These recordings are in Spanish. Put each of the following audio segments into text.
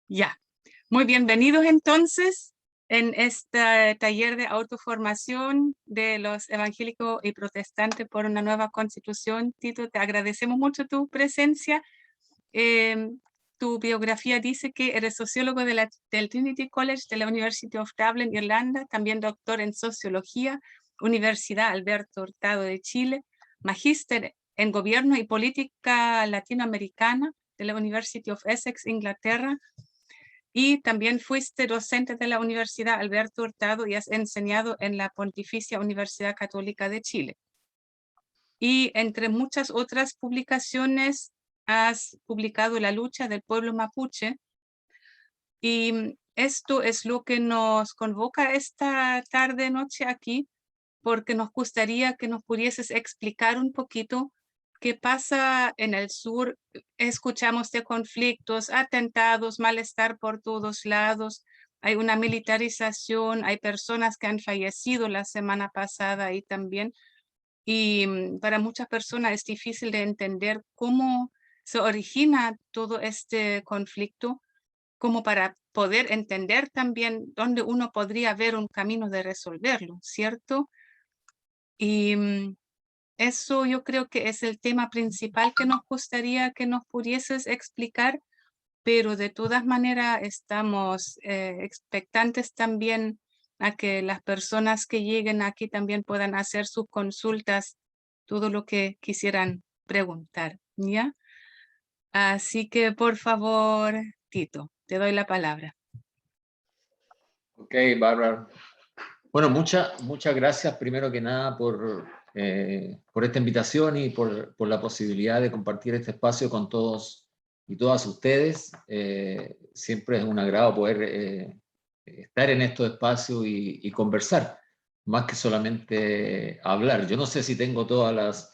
Ya, muy bienvenidos entonces en este taller de autoformación de los evangélicos y protestantes por una nueva constitución. Tito, te agradecemos mucho tu presencia. Tu biografía dice que eres sociólogo del Trinity College de la University of Dublin, Irlanda, también doctor en sociología, Universidad Alberto Hurtado de Chile, magíster en gobierno y política latinoamericana de la University of Essex, Inglaterra, y también fuiste docente de la Universidad Alberto Hurtado y has enseñado en la Pontificia Universidad Católica de Chile. Y entre muchas otras publicaciones, has publicado La lucha del pueblo mapuche. Y esto es lo que nos convoca esta tarde-noche aquí, porque nos gustaría que nos pudieses explicar un poquito qué pasa en el sur. Escuchamos de conflictos, atentados, malestar por todos lados. Hay una militarización, hay personas que han fallecido la semana pasada y también. Y para muchas personas es difícil de entender cómo se origina todo este conflicto, como para poder entender también dónde uno podría ver un camino de resolverlo, ¿cierto? Y eso yo creo que es el tema principal que nos gustaría que nos pudieses explicar, pero de todas maneras estamos expectantes también a que las personas que lleguen aquí también puedan hacer sus consultas, todo lo que quisieran preguntar, ¿ya? Así que por favor, Tito, te doy la palabra. Ok, Bárbara. Bueno, muchas gracias primero que nada por esta invitación y por la posibilidad de compartir este espacio con todos y todas ustedes. Siempre es un agrado poder estar en estos espacios y conversar, más que solamente hablar. Yo no sé si tengo todas las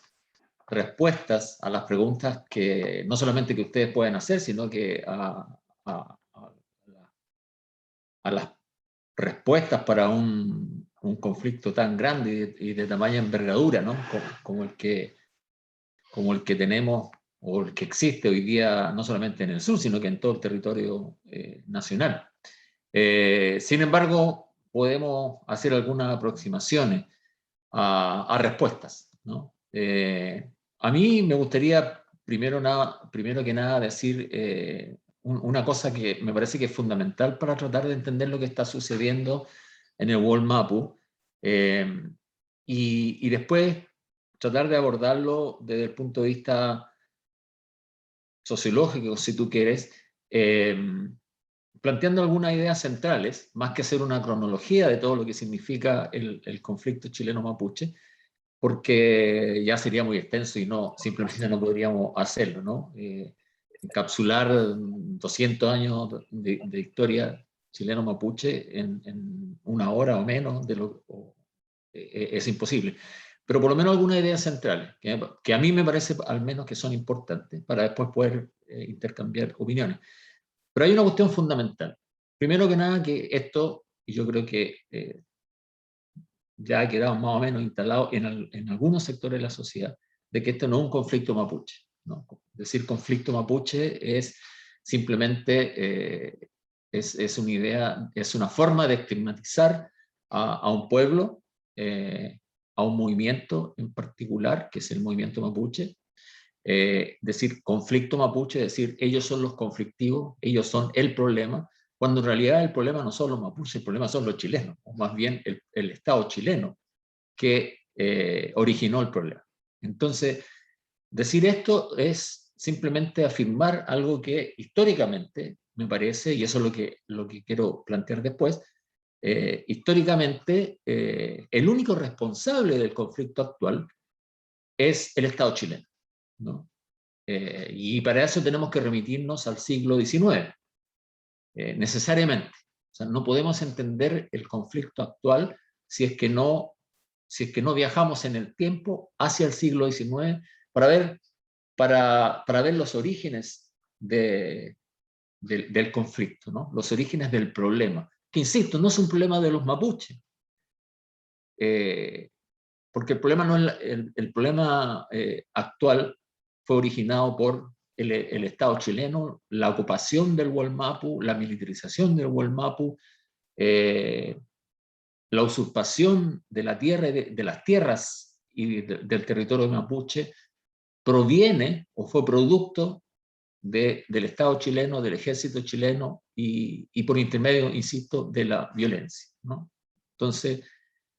respuestas a las preguntas que no solamente que ustedes pueden hacer, sino que a las respuestas para un conflicto tan grande y de tamaña envergadura, ¿no? como el que tenemos o el que existe hoy día, no solamente en el sur, sino que en todo el territorio nacional. Sin embargo, podemos hacer algunas aproximaciones a respuestas, ¿no? A mí me gustaría, primero que nada, decir una cosa que me parece que es fundamental para tratar de entender lo que está sucediendo en el World Mapu, y después tratar de abordarlo desde el punto de vista sociológico, si tú quieres, planteando algunas ideas centrales, más que hacer una cronología de todo lo que significa el conflicto chileno-mapuche, porque ya sería muy extenso y simplemente no podríamos hacerlo, ¿no? Encapsular 200 años de historia chileno-mapuche en una hora o menos es imposible. Pero por lo menos algunas ideas centrales, que a mí me parece al menos que son importantes para después poder intercambiar opiniones. Pero hay una cuestión fundamental. Primero que nada, que esto, y yo creo que ya ha quedado más o menos instalado en algunos sectores de la sociedad, de que esto no es un conflicto mapuche, ¿no? Decir conflicto mapuche es simplemente es una idea, es una forma de estigmatizar a un pueblo, a un movimiento en particular, que es el movimiento mapuche. Decir conflicto mapuche, decir ellos son los conflictivos, ellos son el problema, cuando en realidad el problema no son los mapuches, el problema son los chilenos, o más bien el Estado chileno que originó el problema. Entonces, decir esto es simplemente afirmar algo que históricamente, me parece, y eso es lo que quiero plantear después, históricamente el único responsable del conflicto actual es el Estado chileno, ¿no? Y para eso tenemos que remitirnos al siglo XIX, necesariamente. O sea, no podemos entender el conflicto actual si es que no viajamos en el tiempo hacia el siglo XIX para ver los orígenes del conflicto, ¿no? Los orígenes del problema, que insisto, no es un problema de los mapuches, porque el problema, no es el problema actual fue originado por el Estado chileno, la ocupación del Wallmapu, la militarización del Wallmapu, la usurpación de la tierra, de las tierras y del territorio mapuche, proviene o fue producto del Estado chileno, del ejército chileno y por intermedio, insisto, de la violencia, ¿no? Entonces,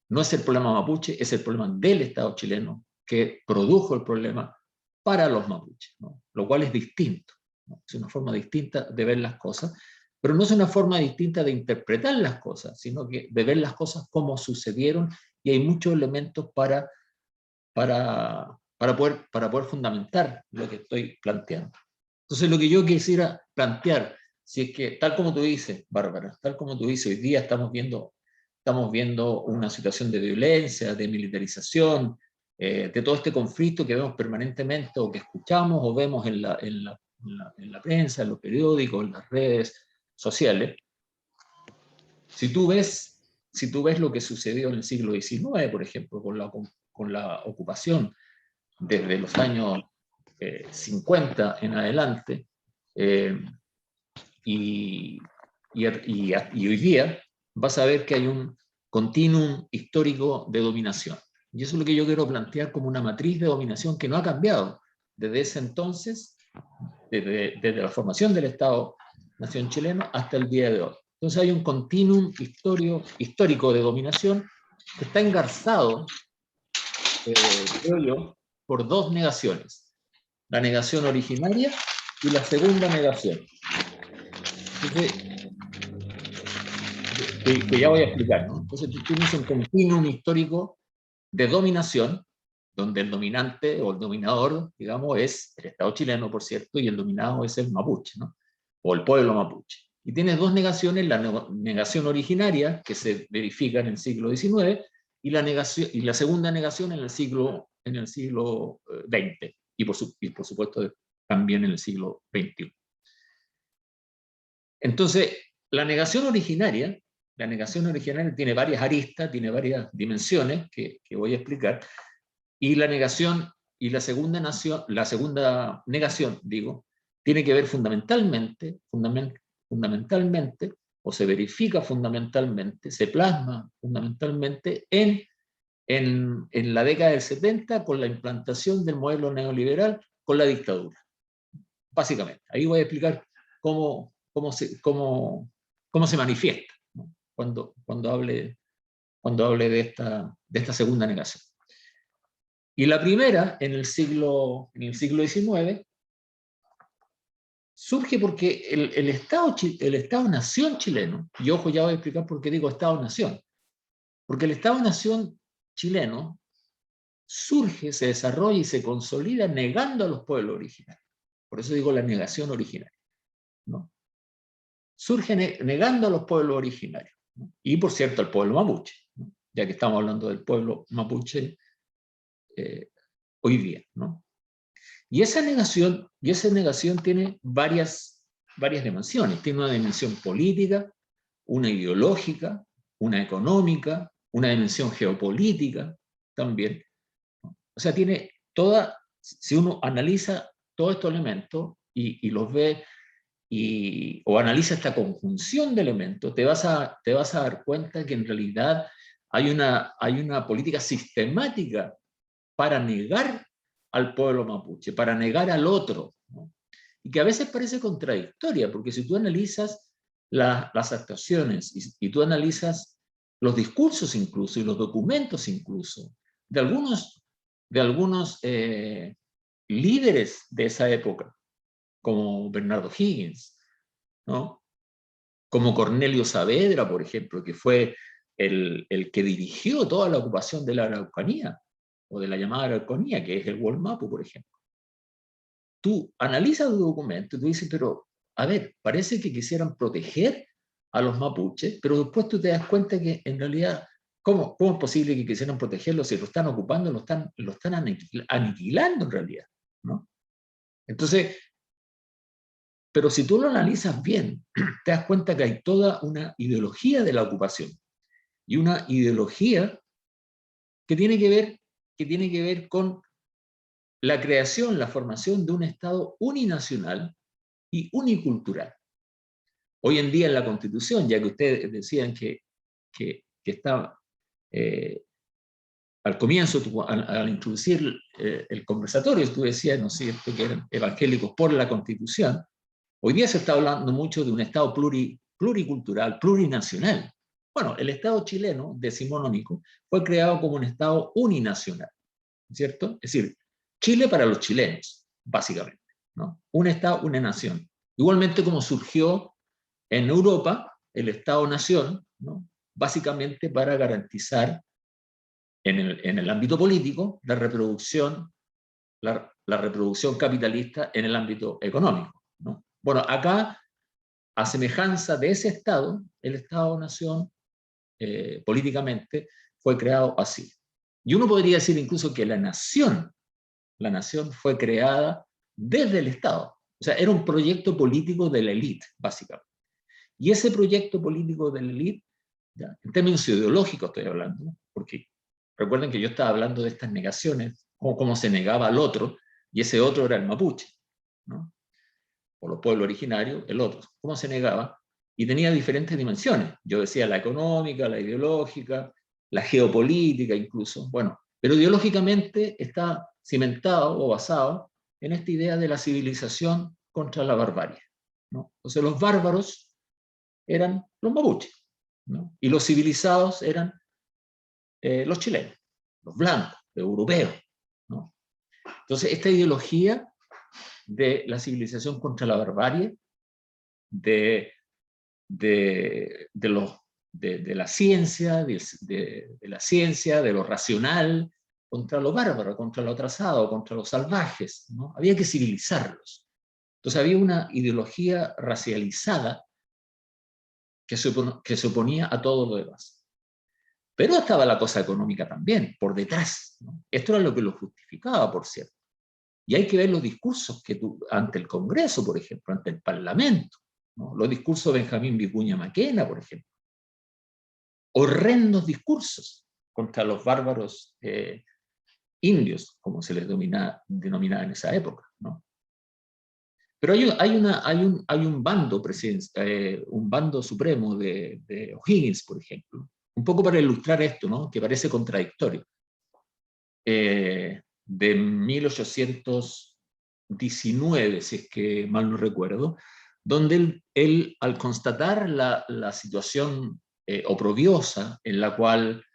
no es el problema mapuche, es el problema del Estado chileno que produjo el problema para los mapuches, ¿no? Lo cual es distinto, ¿no? Es una forma distinta de ver las cosas, pero no es una forma distinta de interpretar las cosas, sino que de ver las cosas como sucedieron, y hay muchos elementos para poder fundamentar lo que estoy planteando. Entonces, lo que yo quisiera plantear, si es que, tal como tú dices, Bárbara, tal como tú dices, hoy día estamos viendo una situación de violencia, de militarización, de todo este conflicto que vemos permanentemente, o que escuchamos o vemos en la prensa, en los periódicos, en las redes sociales. Si tú ves lo que sucedió en el siglo XIX, por ejemplo, con la ocupación, desde los años 50 en adelante, y hoy día, vas a ver que hay un continuum histórico de dominación. Y eso es lo que yo quiero plantear como una matriz de dominación que no ha cambiado desde ese entonces, desde la formación del Estado-Nación chileno hasta el día de hoy. Entonces hay un continuum histórico de dominación que está engarzado, creo yo, por dos negaciones: la negación originaria y la segunda negación. Entonces, que ya voy a explicar, ¿no? Entonces tú tienes un continuum histórico de dominación, donde el dominante o el dominador, digamos, es el Estado chileno, por cierto, y el dominado es el mapuche, ¿no? O el pueblo mapuche. Y tienes dos negaciones: la negación originaria, que se verifica en el siglo XIX, y la segunda negación en el siglo XX, y por supuesto también en el siglo XXI. Entonces, la negación originaria tiene varias aristas, tiene varias dimensiones que voy a explicar, y la segunda negación, digo, tiene que ver fundamentalmente, o se verifica fundamentalmente, se plasma fundamentalmente en la década del 70, con la implantación del modelo neoliberal, con la dictadura. Básicamente, ahí voy a explicar cómo se manifiesta, ¿no? cuando hable de esta segunda negación. Y la primera, en el siglo XIX, surge porque el Estado-Nación chileno, y ojo, ya voy a explicar por qué digo Estado-Nación, porque el Estado-Nación chileno surge, se desarrolla y se consolida negando a los pueblos originarios. Por eso digo la negación originaria, ¿no? Surge negando a los pueblos originarios, ¿no? Y por cierto al pueblo mapuche, ¿no? Ya que estamos hablando del pueblo mapuche hoy día, ¿no? Y esa negación tiene varias dimensiones. Tiene una dimensión política, una ideológica, una económica, una dimensión geopolítica también. O sea, tiene toda, si uno analiza todos estos elementos y los ve, o analiza esta conjunción de elementos, te vas a dar cuenta que en realidad hay una política sistemática para negar al pueblo mapuche, para negar al otro, ¿no? Y que a veces parece contradictoria, porque si tú analizas las actuaciones y tú analizas los discursos incluso y los documentos incluso de algunos líderes de esa época, como Bernardo Higgins, ¿no? Como Cornelio Saavedra, por ejemplo, que fue el que dirigió toda la ocupación de la Araucanía, o de la llamada Araucanía, que es el Wallmapu, por ejemplo. Tú analizas los documentos y tú dices, pero, a ver, parece que quisieran proteger a los mapuches, pero después tú te das cuenta que en realidad, ¿cómo es posible que quisieran protegerlos si lo están ocupando, lo están aniquilando en realidad, ¿no? Entonces, pero si tú lo analizas bien, te das cuenta que hay toda una ideología de la ocupación, y una ideología que tiene que ver con la creación, la formación de un Estado uninacional y unicultural. Hoy en día en la Constitución, ya que ustedes decían que estaba, al comienzo, al introducir el conversatorio, tú decías, ¿no es cierto?, que eran evangélicos por la Constitución. Hoy día se está hablando mucho de un Estado pluricultural, plurinacional. Bueno, el Estado chileno, decimonónico, fue creado como un Estado uninacional, ¿cierto? Es decir, Chile para los chilenos, básicamente, ¿no? Un Estado, una nación. Igualmente como surgió en Europa el Estado-nación, ¿no? Básicamente para garantizar en el ámbito político la reproducción capitalista en el ámbito económico, ¿no? Bueno, acá, a semejanza de ese Estado, el Estado-nación políticamente fue creado así. Y uno podría decir incluso que la nación fue creada desde el Estado. O sea, era un proyecto político de la élite, básicamente. Y ese proyecto político de la élite, en términos ideológicos estoy hablando, ¿no? Porque recuerden que yo estaba hablando de estas negaciones, cómo se negaba al otro, y ese otro era el mapuche, ¿no? Por los pueblos originarios, el otro. ¿Cómo se negaba? Y tenía diferentes dimensiones. Yo decía la económica, la ideológica, la geopolítica incluso. Bueno, pero ideológicamente está cimentado o basado en esta idea de la civilización contra la barbarie, ¿no? Entonces los bárbaros eran los mapuches, ¿no? Y los civilizados eran los chilenos, los blancos, los europeos, ¿no? Entonces esta ideología de la civilización contra la barbarie, de la ciencia, de lo racional, contra lo bárbaro, contra lo atrasado, contra los salvajes, ¿no? Había que civilizarlos. Entonces había una ideología racializada que se oponía a todo lo demás. Pero estaba la cosa económica también, por detrás, ¿no? Esto era lo que lo justificaba, por cierto. Y hay que ver los discursos ante el Congreso, por ejemplo, ante el Parlamento, ¿no? Los discursos de Benjamín Vicuña Maquena, por ejemplo. Horrendos discursos contra los bárbaros indios, como se les denominaba en esa época, ¿no? Pero hay un bando, un bando supremo de O'Higgins, por ejemplo, un poco para ilustrar esto, ¿no? Que parece contradictorio. De 1819, si es que mal no recuerdo, donde él al constatar la situación oprobiosa en la cual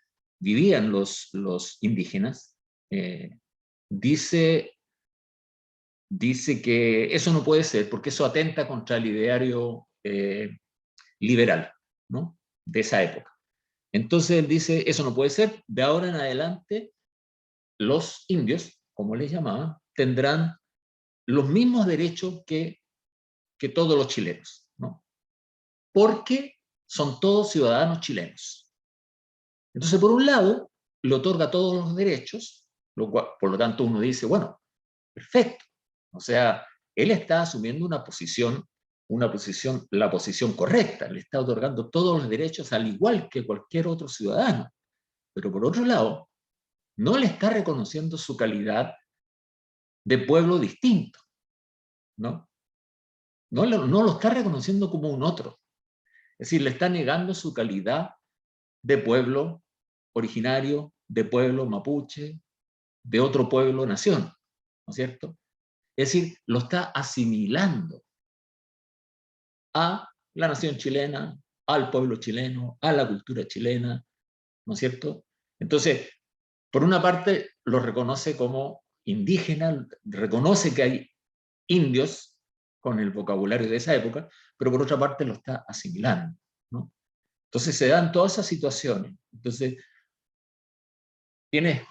vivían los indígenas, dice que eso no puede ser porque eso atenta contra el ideario liberal, ¿no?, de esa época. Entonces él dice, eso no puede ser, de ahora en adelante los indios, como les llamaban, tendrán los mismos derechos que todos los chilenos, ¿no? Porque son todos ciudadanos chilenos. Entonces, por un lado, le otorga todos los derechos, por lo tanto uno dice, bueno, perfecto. O sea, él está asumiendo la posición correcta, le está otorgando todos los derechos al igual que cualquier otro ciudadano. Pero por otro lado, no le está reconociendo su calidad de pueblo distinto, ¿no? No lo está reconociendo como un otro. Es decir, le está negando su calidad de pueblo originario, de pueblo mapuche, de otro pueblo nación, ¿no es cierto? Es decir, lo está asimilando a la nación chilena, al pueblo chileno, a la cultura chilena, ¿no es cierto? Entonces, por una parte, lo reconoce como indígena, reconoce que hay indios con el vocabulario de esa época, pero por otra parte lo está asimilando, ¿no? Entonces se dan todas esas situaciones. Entonces, tienes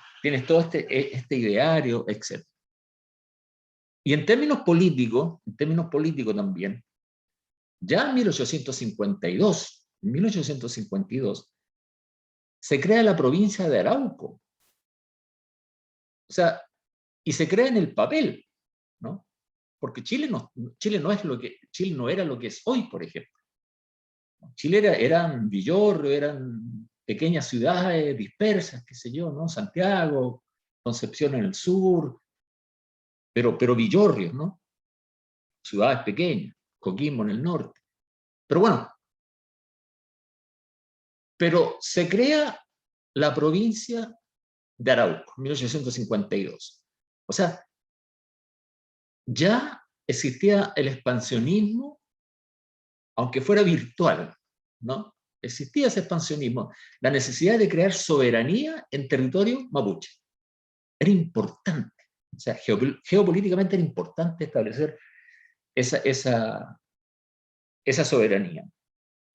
todo este ideario, etc. Y en términos políticos también, ya en 1852, se crea la provincia de Arauco. O sea, y se crea en el papel, ¿no? Porque Chile no era lo que es hoy, por ejemplo. Chile eran villorrios, eran pequeñas ciudades dispersas, qué sé yo, ¿no? Santiago, Concepción en el sur, pero villorrios, ¿no? Ciudades pequeñas, Coquimbo en el norte. Pero bueno, pero se crea la provincia de Arauco, 1852. O sea, ya existía el expansionismo, aunque fuera virtual, ¿no? Existía ese expansionismo, la necesidad de crear soberanía en territorio mapuche. Era importante, o sea, geopolíticamente era importante establecer esa soberanía.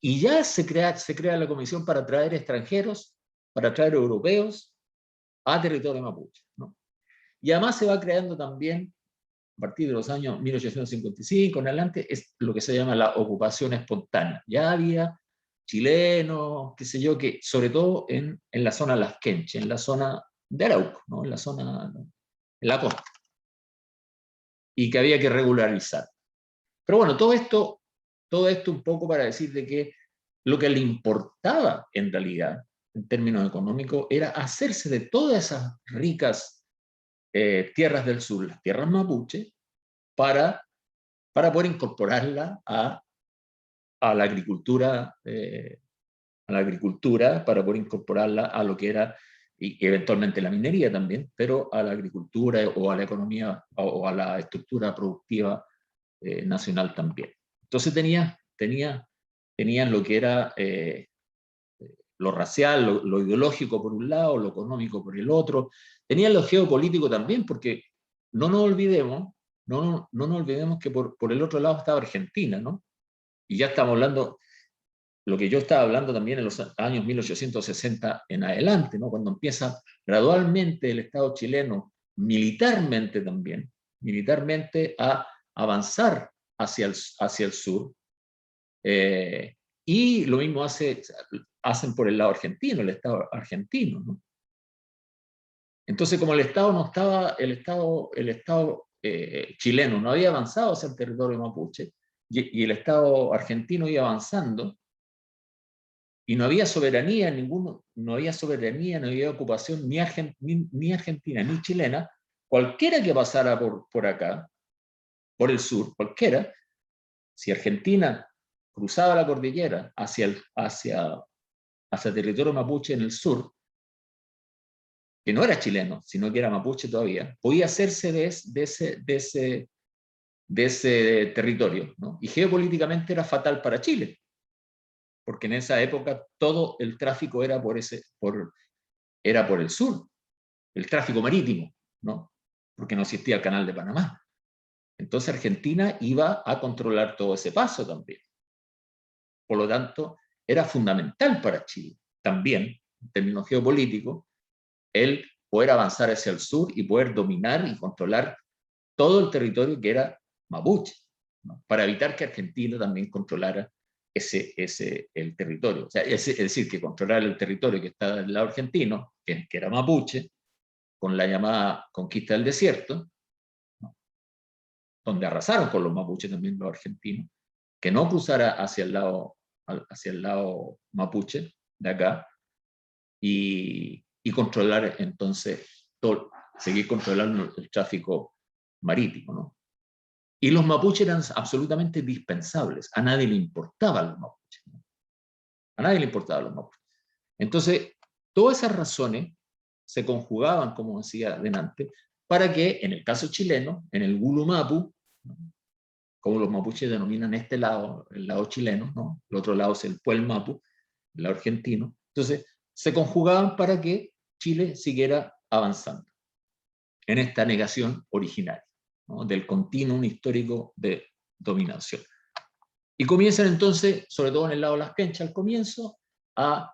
Y ya se crea la comisión para traer extranjeros, para traer europeos a territorio mapuche, ¿no? Y además se va creando también, a partir de los años 1855 en adelante, es lo que se llama la ocupación espontánea. Ya había chilenos, qué sé yo, que sobre todo en la zona lasquenche, en la zona de Arauco, ¿no? En la zona, en la costa, y que había que regularizar. Pero bueno, todo esto un poco para decir de que lo que le importaba en realidad, en términos económicos, era hacerse de todas esas ricas tierras del sur, las tierras mapuche, para poder incorporarla a la agricultura, para poder incorporarla a lo que era, y eventualmente la minería también, pero a la agricultura o a la economía o a la estructura productiva nacional también. Entonces tenían lo que era lo racial, lo ideológico por un lado, lo económico por el otro, tenían lo geopolítico también, porque no nos olvidemos, no nos olvidemos que por el otro lado estaba Argentina, ¿no? Y ya estamos hablando, lo que yo estaba hablando también en los años 1860 en adelante, ¿no? Cuando empieza gradualmente el Estado chileno, militarmente también, militarmente a avanzar hacia el sur, y lo mismo hacen por el lado argentino, el Estado argentino, ¿no? Entonces, como el Estado no estaba, el Estado chileno no había avanzado hacia el territorio mapuche, y el Estado argentino iba avanzando, y no había soberanía no había ocupación ni argentina ni chilena, cualquiera que pasara por acá, por el sur, cualquiera, si Argentina cruzaba la cordillera hacia territorio mapuche en el sur, que no era chileno, sino que era mapuche todavía, podía hacerse de ese territorio, ¿no? Y geopolíticamente era fatal para Chile, porque en esa época todo el tráfico era por el sur, el tráfico marítimo, ¿no? Porque no existía el canal de Panamá. Entonces Argentina iba a controlar todo ese paso también. Por lo tanto, era fundamental para Chile también, en términos geopolíticos, el poder avanzar hacia el sur y poder dominar y controlar todo el territorio que era mapuche, ¿no? Para evitar que Argentina también controlara el territorio. O sea, es decir, que controlar el territorio que está del lado argentino, que era mapuche, con la llamada conquista del desierto, ¿no? Donde arrasaron con los mapuches también los argentinos, que no cruzara hacia el lado mapuche de acá, y controlar entonces, seguir controlando el tráfico marítimo, ¿no? Y los mapuches eran absolutamente dispensables, a nadie le importaban los mapuches, ¿no? A nadie le importaban los mapuches. Entonces, todas esas razones se conjugaban, como decía delante, para que en el caso chileno, en el Gulumapu, ¿no? Como los mapuches denominan este lado, el lado chileno, ¿no? El otro lado es el Puelmapu, el lado argentino. Entonces, se conjugaban para que Chile siguiera avanzando en esta negación originaria, ¿no? Del continuum histórico de dominación. Y comienzan entonces, sobre todo en el lado de las Penchas al comienzo, a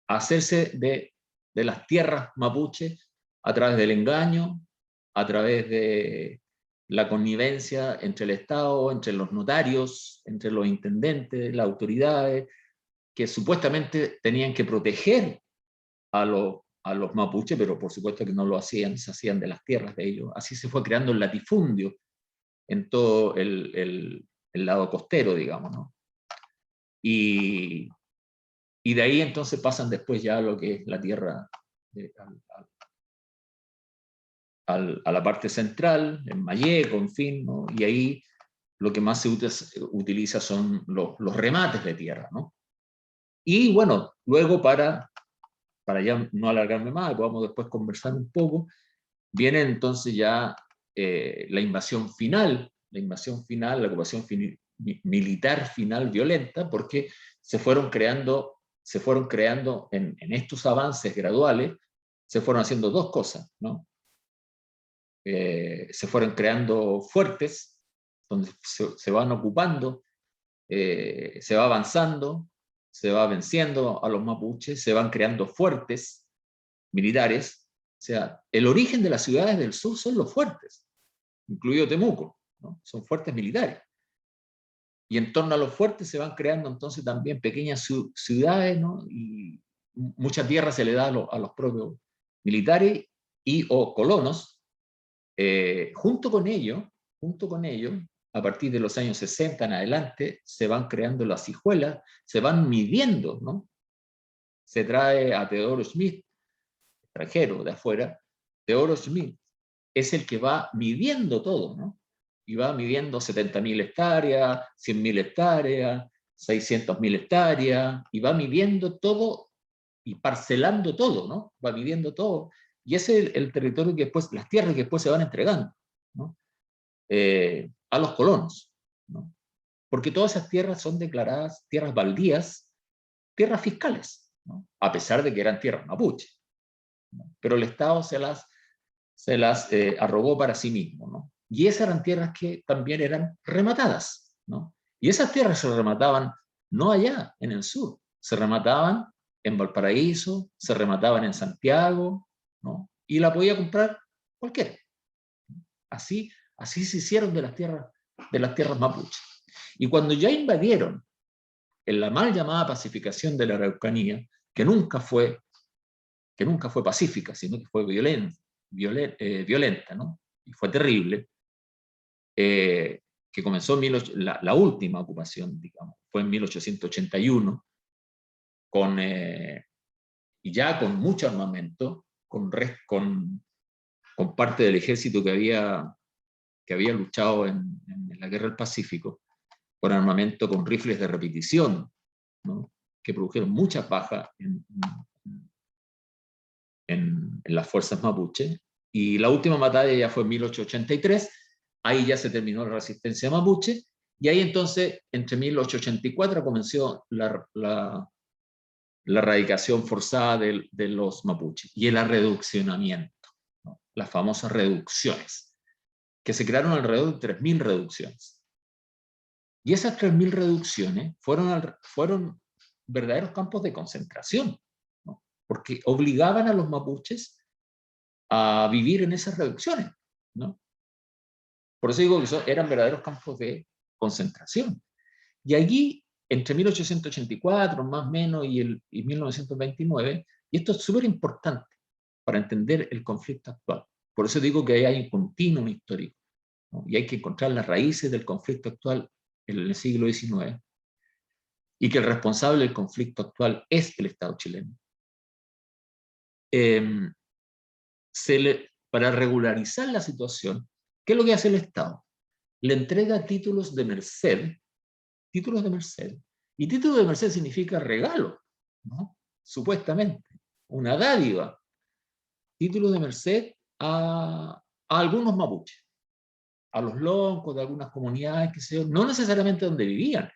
hacerse de las tierras mapuche a través del engaño, a través de la connivencia entre el Estado, entre los notarios, entre los intendentes, las autoridades, que supuestamente tenían que proteger a los mapuches, pero por supuesto que no lo hacían, se hacían de las tierras de ellos. Así se fue creando el latifundio en todo el lado costero, digamos, ¿no? Y de ahí entonces pasan después ya a lo que es la tierra, a la parte central, en Malleco, en fin, ¿no? Y ahí lo que más se utiliza son los remates de tierra, ¿no? Y bueno, luego para ya no alargarme más, podamos después conversar un poco, viene entonces ya la invasión final, la ocupación militar final violenta, porque se fueron creando en estos avances graduales, se fueron haciendo dos cosas, ¿no? Se fueron creando fuertes, donde se van ocupando, se va avanzando, se va venciendo a los mapuches, se van creando fuertes militares. O sea, el origen de las ciudades del sur son los fuertes, incluido Temuco, ¿no? Son fuertes militares. Y en torno a los fuertes se van creando entonces también pequeñas ciudades, ¿no? Y mucha tierra se le da a los propios militares y o colonos. Junto con ello, a partir de los años 60 en adelante, se van creando las hijuelas, se van midiendo, ¿no? Se trae a Teodoro Schmidt, extranjero de afuera. Teodoro Schmidt es el que va midiendo todo, ¿no? Y va midiendo 70.000 hectáreas, 100.000 hectáreas, 600.000 hectáreas, y va midiendo todo y parcelando todo, ¿no? Va midiendo todo. Y ese es el territorio que después, las tierras que después se van entregando, ¿no? A los colonos, ¿no? Porque todas esas tierras son declaradas tierras baldías, tierras fiscales, ¿no? A pesar de que eran tierras mapuche, ¿no? Pero el Estado se las arrogó para sí mismo, ¿no? Y esas eran tierras que también eran rematadas, ¿no? Y esas tierras se remataban no allá, en el sur, se remataban en Valparaíso, se remataban en Santiago, ¿no? Y la podía comprar cualquiera. Así se hicieron de las tierras mapuches. Y cuando ya invadieron en la mal llamada pacificación de la Araucanía, que nunca fue pacífica, sino que fue violenta, ¿no? Y fue terrible, que comenzó la última ocupación, digamos, fue en 1881, y ya con mucho armamento, con parte del ejército que había luchado en la Guerra del Pacífico, con armamento con rifles de repetición, ¿no? Que produjeron muchas bajas en las fuerzas mapuche. Y la última batalla ya fue en 1883, ahí ya se terminó la resistencia mapuche, y ahí entonces, entre 1884, comenzó la erradicación forzada de los mapuches y el arreduccionamiento, ¿no? Las famosas reducciones, que se crearon alrededor de 3.000 reducciones. Y esas 3.000 reducciones fueron verdaderos campos de concentración, ¿no? Porque obligaban a los mapuches a vivir en esas reducciones, ¿no? Por eso digo que eran verdaderos campos de concentración. Y allí, entre 1884, más o menos, y 1929, y esto es súper importante para entender el conflicto actual. Por eso digo que ahí hay un continuum histórico, ¿no? Y hay que encontrar las raíces del conflicto actual en el siglo XIX, y que el responsable del conflicto actual es el Estado chileno. Para regularizar la situación, ¿qué es lo que hace el Estado? Le entrega títulos de merced, y título de merced significa regalo, ¿no? Supuestamente, una dádiva, título de merced a algunos mapuches, a los loncos de algunas comunidades, que sé yo, no necesariamente donde vivían,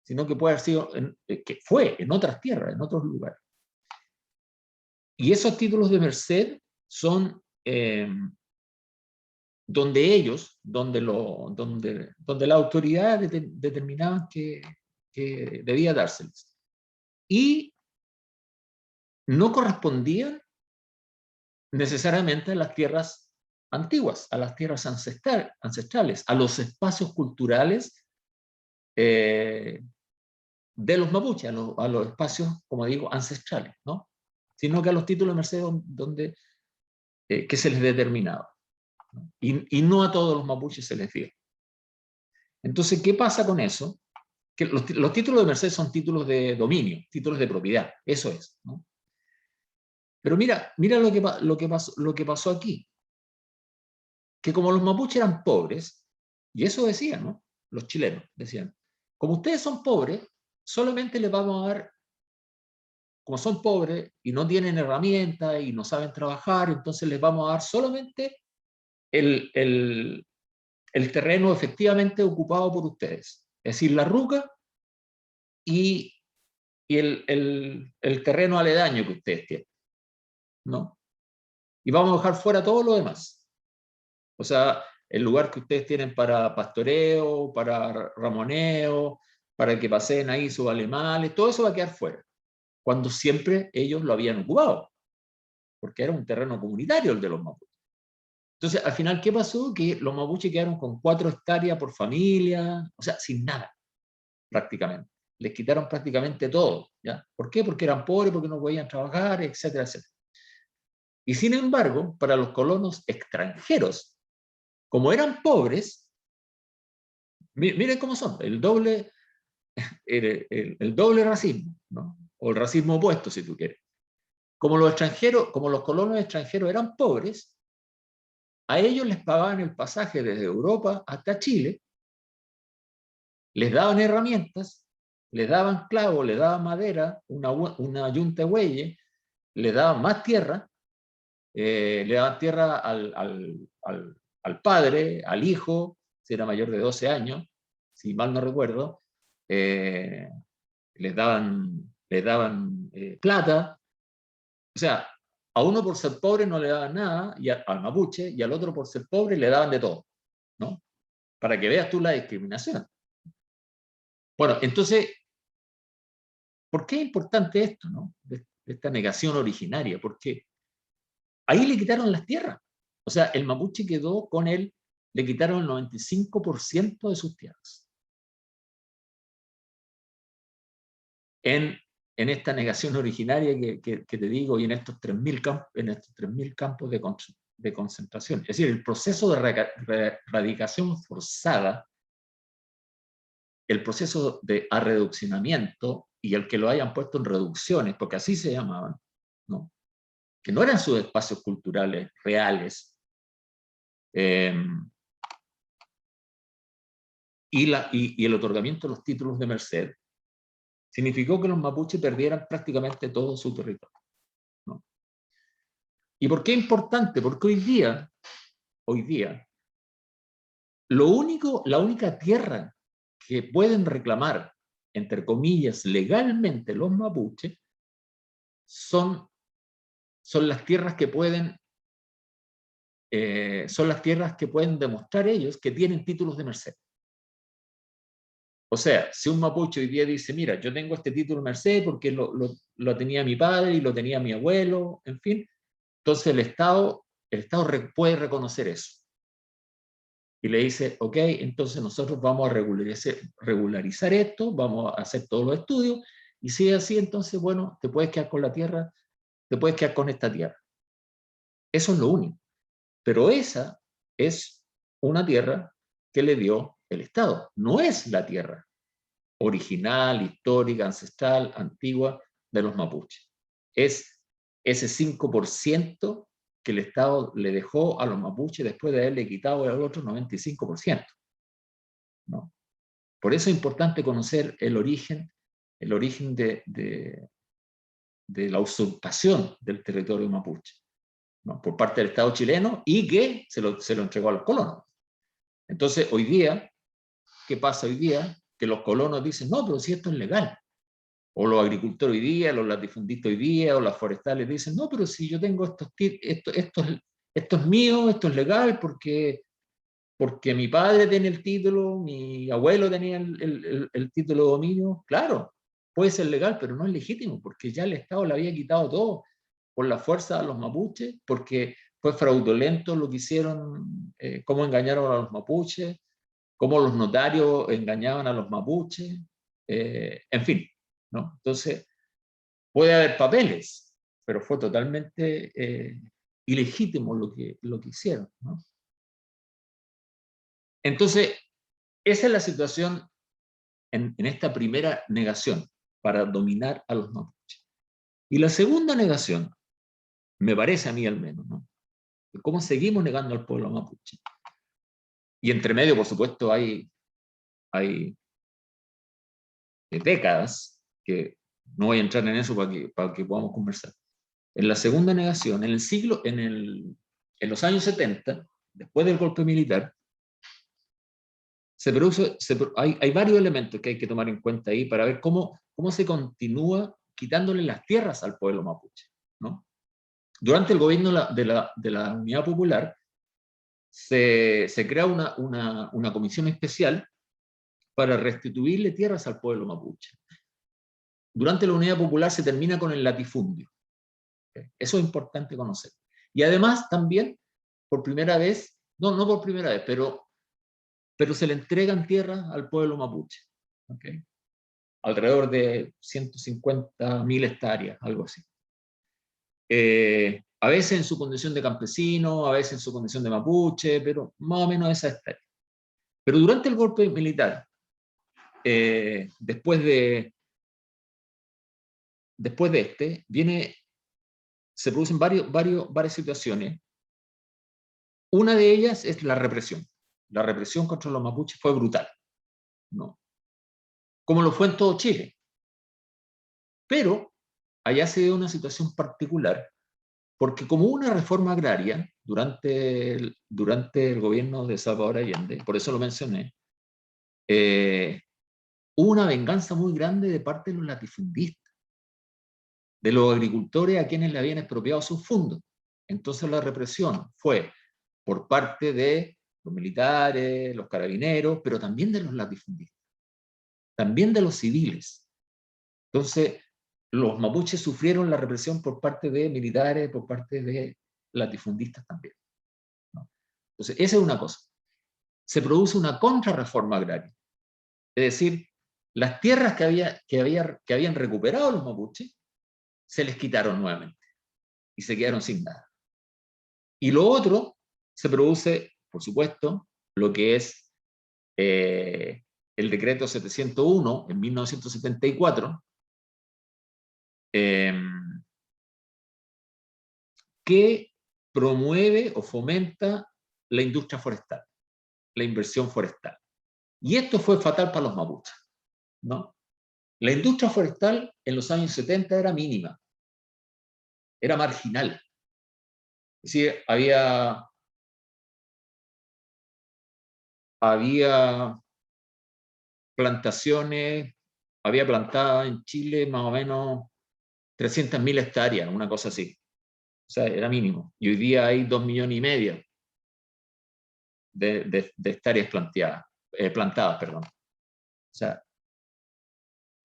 sino que puede haber sido, que fue en otras tierras, en otros lugares. Y esos títulos de merced son donde la autoridad determinaban que debía dárseles. Y no correspondían necesariamente a las tierras antiguas, a las tierras ancestrales, a los espacios culturales de los mapuches, a los espacios, como digo, ancestrales, ¿no? Sino que a los títulos de merced que se les determinaba, ¿no? Y no a todos los mapuches se les dio. Entonces, ¿qué pasa con eso? Que los títulos de merced son títulos de dominio, títulos de propiedad, eso es, ¿no? Pero mira lo que pasó aquí. que como los mapuches eran pobres, y eso decían, ¿no? Los chilenos decían, como ustedes son pobres, solamente les vamos a dar, como son pobres y no tienen herramientas y no saben trabajar, entonces les vamos a dar solamente el terreno efectivamente ocupado por ustedes. Es decir, la ruca y el terreno aledaño que ustedes tienen, ¿no? Y vamos a dejar fuera todo lo demás. O sea, el lugar que ustedes tienen para pastoreo, para ramoneo, para que paseen ahí sus animales, todo eso va a quedar fuera, cuando siempre ellos lo habían ocupado, porque era un terreno comunitario el de los mapuches. Entonces, al final, ¿qué pasó? Que los mapuches quedaron con 4 hectáreas por familia, o sea, sin nada, prácticamente. Les quitaron prácticamente todo, ¿ya? ¿Por qué? Porque eran pobres, porque no podían trabajar, etcétera, etcétera. Y sin embargo, para los colonos extranjeros, como eran pobres, miren cómo son, el doble racismo, ¿no? O el racismo opuesto, si tú quieres. Como los extranjeros, como los colonos extranjeros eran pobres, a ellos les pagaban el pasaje desde Europa hasta Chile, les daban herramientas, les daban clavos, les daban madera, una yunta de bueyes, les daban más tierra, le daban tierra al padre, al hijo, si era mayor de 12 años, si mal no recuerdo, les daban plata. O sea, a uno por ser pobre no le daban nada, y al mapuche, y al otro por ser pobre le daban de todo, ¿no? Para que veas tú la discriminación. Bueno, entonces, ¿por qué es importante esto, no? De esta negación originaria, porque ahí le quitaron las tierras. O sea, el mapuche quedó con él, le quitaron el 95% de sus tierras. En esta negación originaria que te digo, y en estos 3.000 campos de concentración. Es decir, el proceso de radicación forzada, el proceso de arreduccionamiento, y el que lo hayan puesto en reducciones, porque así se llamaban, ¿no? Que no eran sus espacios culturales reales, y el otorgamiento de los títulos de merced, significó que los mapuches perdieran prácticamente todo su territorio, ¿no? ¿Y por qué es importante? Porque hoy día, la única tierra que pueden reclamar, entre comillas, legalmente los mapuches, son las tierras que pueden demostrar ellos que tienen títulos de merced. O sea, si un mapuche hoy día dice, mira, yo tengo este título de merced porque lo tenía mi padre y lo tenía mi abuelo, en fin, entonces el Estado puede reconocer eso. Y le dice, ok, entonces nosotros vamos a regularizar esto, vamos a hacer todos los estudios, y si es así, entonces, bueno, te puedes quedar con la tierra, te puedes quedar con esta tierra. Eso es lo único. Pero esa es una tierra que le dio el Estado. No es la tierra original, histórica, ancestral, antigua de los mapuches. Es ese 5% que el Estado le dejó a los mapuches después de haberle quitado al otro 95%, ¿no? Por eso es importante conocer el origen de la usurpación del territorio mapuche, ¿no? Por parte del Estado chileno, y que se lo entregó a los colonos. Entonces, hoy día, ¿qué pasa hoy día? Que los colonos dicen, no, pero si esto es legal. O los agricultores hoy día, los latifundistas hoy día, o las forestales dicen, no, pero si yo tengo esto es mío, esto es legal, porque mi padre tiene el título, mi abuelo tenía el título de dominio. Claro, puede ser legal, pero no es legítimo, porque ya el Estado le había quitado todo por la fuerza a los mapuches, porque fue fraudulento lo que hicieron, cómo engañaron a los mapuches, cómo los notarios engañaban a los mapuches, en fin, ¿no? Entonces, puede haber papeles, pero fue totalmente ilegítimo lo que hicieron, ¿no? Entonces, esa es la situación en esta primera negación para dominar a los mapuches. Y la segunda negación, me parece a mí al menos, ¿no? de cómo seguimos negando al pueblo mapuche. Y entre medio, por supuesto, hay décadas, que no voy a entrar en eso para que podamos conversar. En la segunda negación, en los años 70, después del golpe militar, hay varios elementos que hay que tomar en cuenta ahí para ver cómo se continúa quitándole las tierras al pueblo mapuche, ¿no? Durante el gobierno de la Unidad Popular, se crea una comisión especial para restituirle tierras al pueblo mapuche. Durante la Unidad Popular se termina con el latifundio. Eso es importante conocer. Y además también, por primera vez, no por primera vez, pero se le entregan tierras al pueblo mapuche. ¿Okay? Alrededor de 150.000 hectáreas, algo así. A veces en su condición de campesino, a veces en su condición de mapuche, pero más o menos esa hectárea. Pero durante el golpe militar, después de se producen varias situaciones. Una de ellas es la represión. La represión contra los mapuches fue brutal, ¿no? Como lo fue en todo Chile. Pero allá se dio una situación particular, porque como hubo una reforma agraria durante el gobierno de Salvador Allende, por eso lo mencioné, hubo una venganza muy grande de parte de los latifundistas, de los agricultores a quienes le habían expropiado sus fondos. Entonces la represión fue por parte de los militares, los carabineros, pero también de los latifundistas, también de los civiles. Entonces, los mapuches sufrieron la represión por parte de militares, por parte de latifundistas también, ¿no? Entonces, esa es una cosa. Se produce una contrarreforma agraria. Es decir, las tierras que habían recuperado los mapuches se les quitaron nuevamente y se quedaron sin nada. Y lo otro, se produce, por supuesto, lo que es el decreto 701 en 1974, que promueve o fomenta la industria forestal, la inversión forestal. Y esto fue fatal para los mapuches, ¿no? La industria forestal en los años 70 era mínima, era marginal. Es decir, había plantaciones, había plantado en Chile más o menos 300.000 hectáreas, una cosa así. O sea, era mínimo. Y hoy día hay 2,5 millones de hectáreas plantadas, perdón. O sea,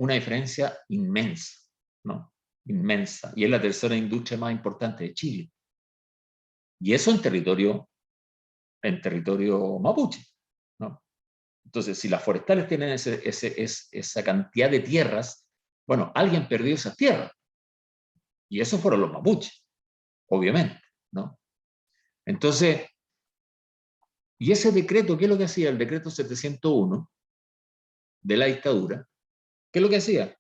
una diferencia inmensa, ¿no? Inmensa. Y es la tercera industria más importante de Chile. Y eso en territorio mapuche, ¿no? Entonces, si las forestales tienen esa cantidad de tierras, bueno, alguien perdió esas tierras. Y esos fueron los mapuches, obviamente, ¿no? Entonces, y ese decreto, ¿qué es lo que hacía? El decreto 701 de la dictadura, ¿qué es lo que hacía?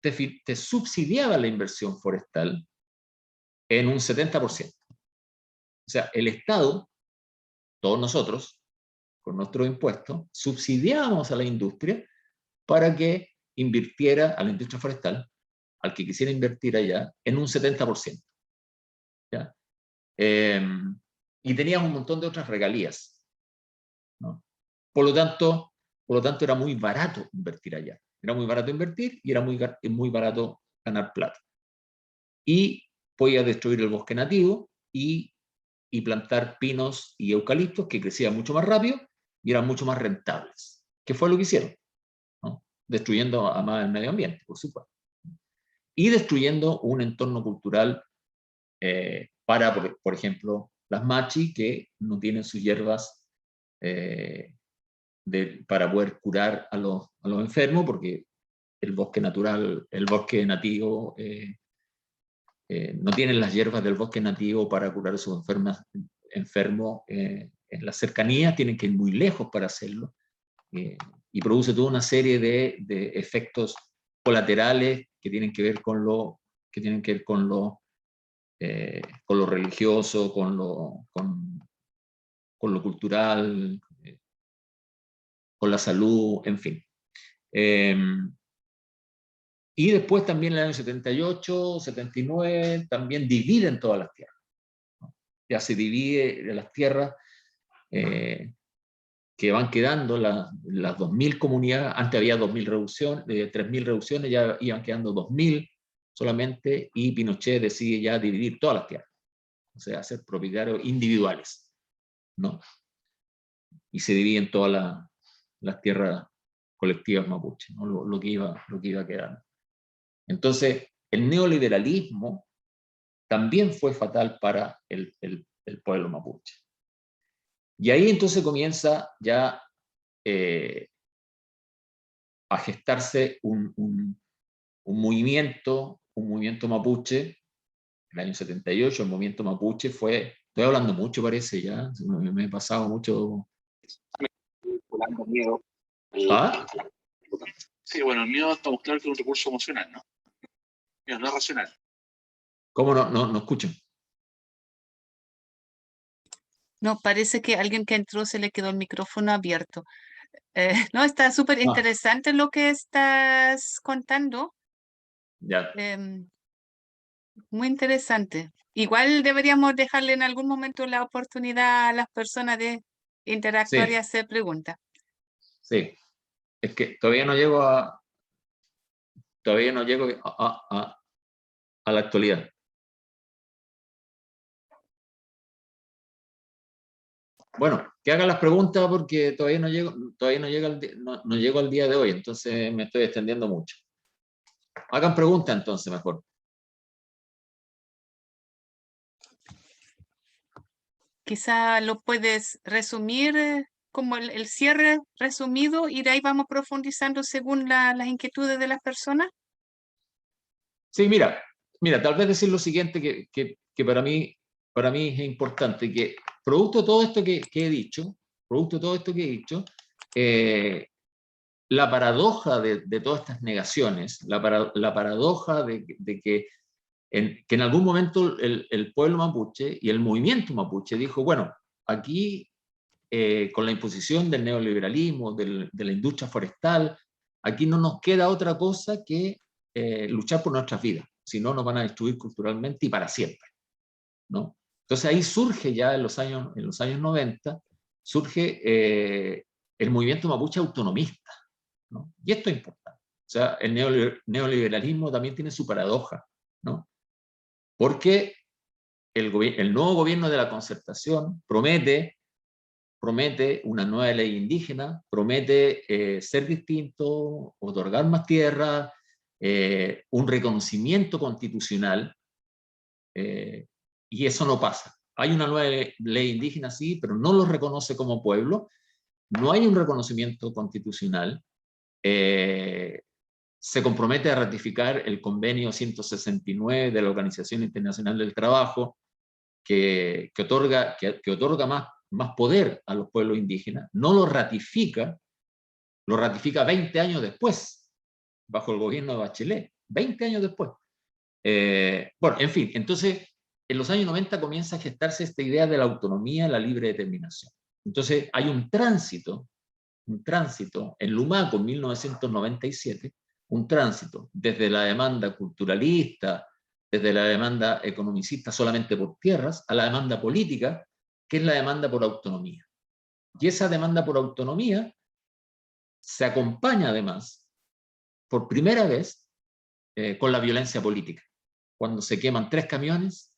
Te subsidiaba la inversión forestal en un 70%. O sea, el Estado, todos nosotros, con nuestros impuestos, subsidiábamos a la industria para que invirtiera, a la industria forestal, al que quisiera invertir allá, en un 70%. ¿Ya? Y teníamos un montón de otras regalías, ¿no? Por lo tanto, era muy barato invertir allá. Era muy barato invertir y era muy barato ganar plata. Y podía destruir el bosque nativo y plantar pinos y eucaliptos que crecían mucho más rápido y eran mucho más rentables. ¿Qué fue lo que hicieron? ¿No? Destruyendo además el medio ambiente, por supuesto. Y destruyendo un entorno cultural para, por ejemplo, las machi que no tienen sus hierbas para poder curar a los enfermos, porque el bosque natural, el bosque nativo, no tienen las hierbas del bosque nativo para curar a sus enfermos en las cercanías, tienen que ir muy lejos para hacerlo, y produce toda una serie de efectos colaterales que tienen que ver con con lo religioso, con lo cultural, con la salud, en fin. Y después también en el año 78, 79, también dividen todas las tierras, ¿no? Ya se divide las tierras que van quedando, las 2.000 comunidades. Antes había 2.000 reducciones, 3.000 reducciones, ya iban quedando 2.000 solamente, y Pinochet decide ya dividir todas las tierras, o sea, hacer propietarios individuales, ¿no? Y se dividen todas las tierras colectivas mapuche, ¿no? Lo que iba quedando. Entonces, el neoliberalismo también fue fatal para el pueblo mapuche. Y ahí entonces comienza ya a gestarse un movimiento mapuche. En el año 78 el movimiento mapuche fue, estoy hablando mucho parece ya, me he pasado mucho. Miedo. ¿Ah? Sí, bueno, el miedo estamos claros que es un recurso emocional, ¿no? Miedo no es racional. ¿Cómo no escuchan? No, parece que alguien que entró se le quedó el micrófono abierto. No, está súper interesante lo que estás contando. Ya. Muy interesante. Igual deberíamos dejarle en algún momento la oportunidad a las personas de interactuar y Sí, hacer preguntas. sí. Es que todavía no llego a la actualidad. Bueno, que hagan las preguntas porque todavía no llego al día de hoy, entonces me estoy extendiendo mucho. Hagan preguntas entonces mejor. Quizá lo puedes resumir como el cierre resumido y de ahí vamos profundizando según las inquietudes de las personas. Sí, mira, tal vez decir lo siguiente que para mí es importante, que producto de todo esto que he dicho, la paradoja de todas estas negaciones, la paradoja de que en algún momento el pueblo mapuche y el movimiento mapuche dijo, bueno, aquí con la imposición del neoliberalismo, de la industria forestal, aquí no nos queda otra cosa que luchar por nuestras vidas, si no nos van a destruir culturalmente y para siempre, ¿no? Entonces ahí surge ya en los años 90, surge el movimiento mapuche autonomista, ¿no? Y esto es importante. O sea, el neoliberalismo también tiene su paradoja, ¿no? Porque el nuevo gobierno de la concertación promete una nueva ley indígena, promete ser distinto, otorgar más tierra, un reconocimiento constitucional, y eso no pasa. Hay una nueva ley indígena, sí, pero no los reconoce como pueblo, no hay un reconocimiento constitucional, se compromete a ratificar el convenio 169 de la Organización Internacional del Trabajo, que otorga más poder a los pueblos indígenas, no lo ratifica 20 años después, bajo el gobierno de Bachelet, 20 años después. Bueno, en fin, entonces en los años 90 comienza a gestarse esta idea de la autonomía, la libre determinación. Entonces hay un tránsito en Lumaco en 1997, un tránsito desde la demanda culturalista, desde la demanda economicista solamente por tierras, a la demanda política, que es la demanda por autonomía. Y esa demanda por autonomía se acompaña además, por primera vez, con la violencia política, cuando se queman 3 camiones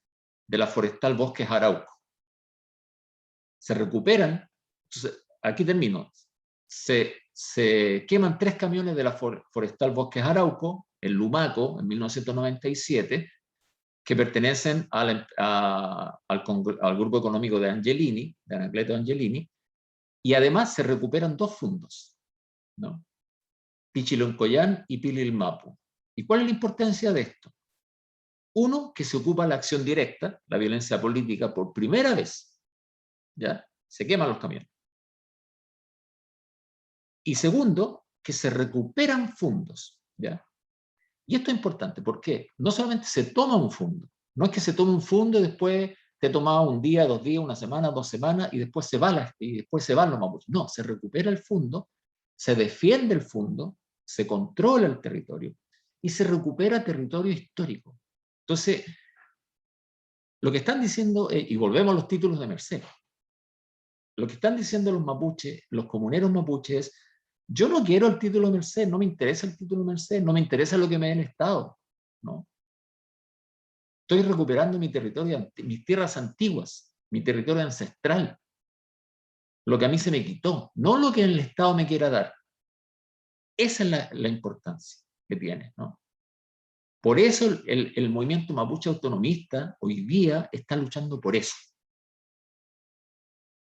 de la forestal Bosques Arauco. Se recuperan, entonces, aquí termino, se queman 3 camiones de la forestal Bosques Arauco, en Lumaco, en 1997, que pertenecen al grupo económico de Angelini, de Anacleto Angelini, y además se recuperan 2 fundos, ¿no? Pichiloncoyán y Pililmapu. ¿Y cuál es la importancia de esto? Uno, que se ocupa la acción directa, la violencia política, por primera vez, ¿ya? Se queman los camiones. Y segundo, que se recuperan fondos, ¿ya? Y esto es importante, ¿por qué? No solamente se toma un fondo, No es que se tome un fondo y después te tomaba un día, 2 días, una semana, 2 semanas y después se van los mapuches. No, se recupera el fondo, se defiende el fondo, se controla el territorio y se recupera territorio histórico. Entonces, lo que están diciendo, y volvemos a los títulos de Merced, lo que están diciendo los mapuches, los comuneros mapuches, yo no quiero el título de Merced, no me interesa el título de Merced, no me interesa lo que me dé el Estado, ¿no? Estoy recuperando mi territorio, mis tierras antiguas, mi territorio ancestral, lo que a mí se me quitó, no lo que el Estado me quiera dar. Esa es la importancia que tiene, ¿no? Por eso el movimiento mapuche autonomista hoy día está luchando por eso.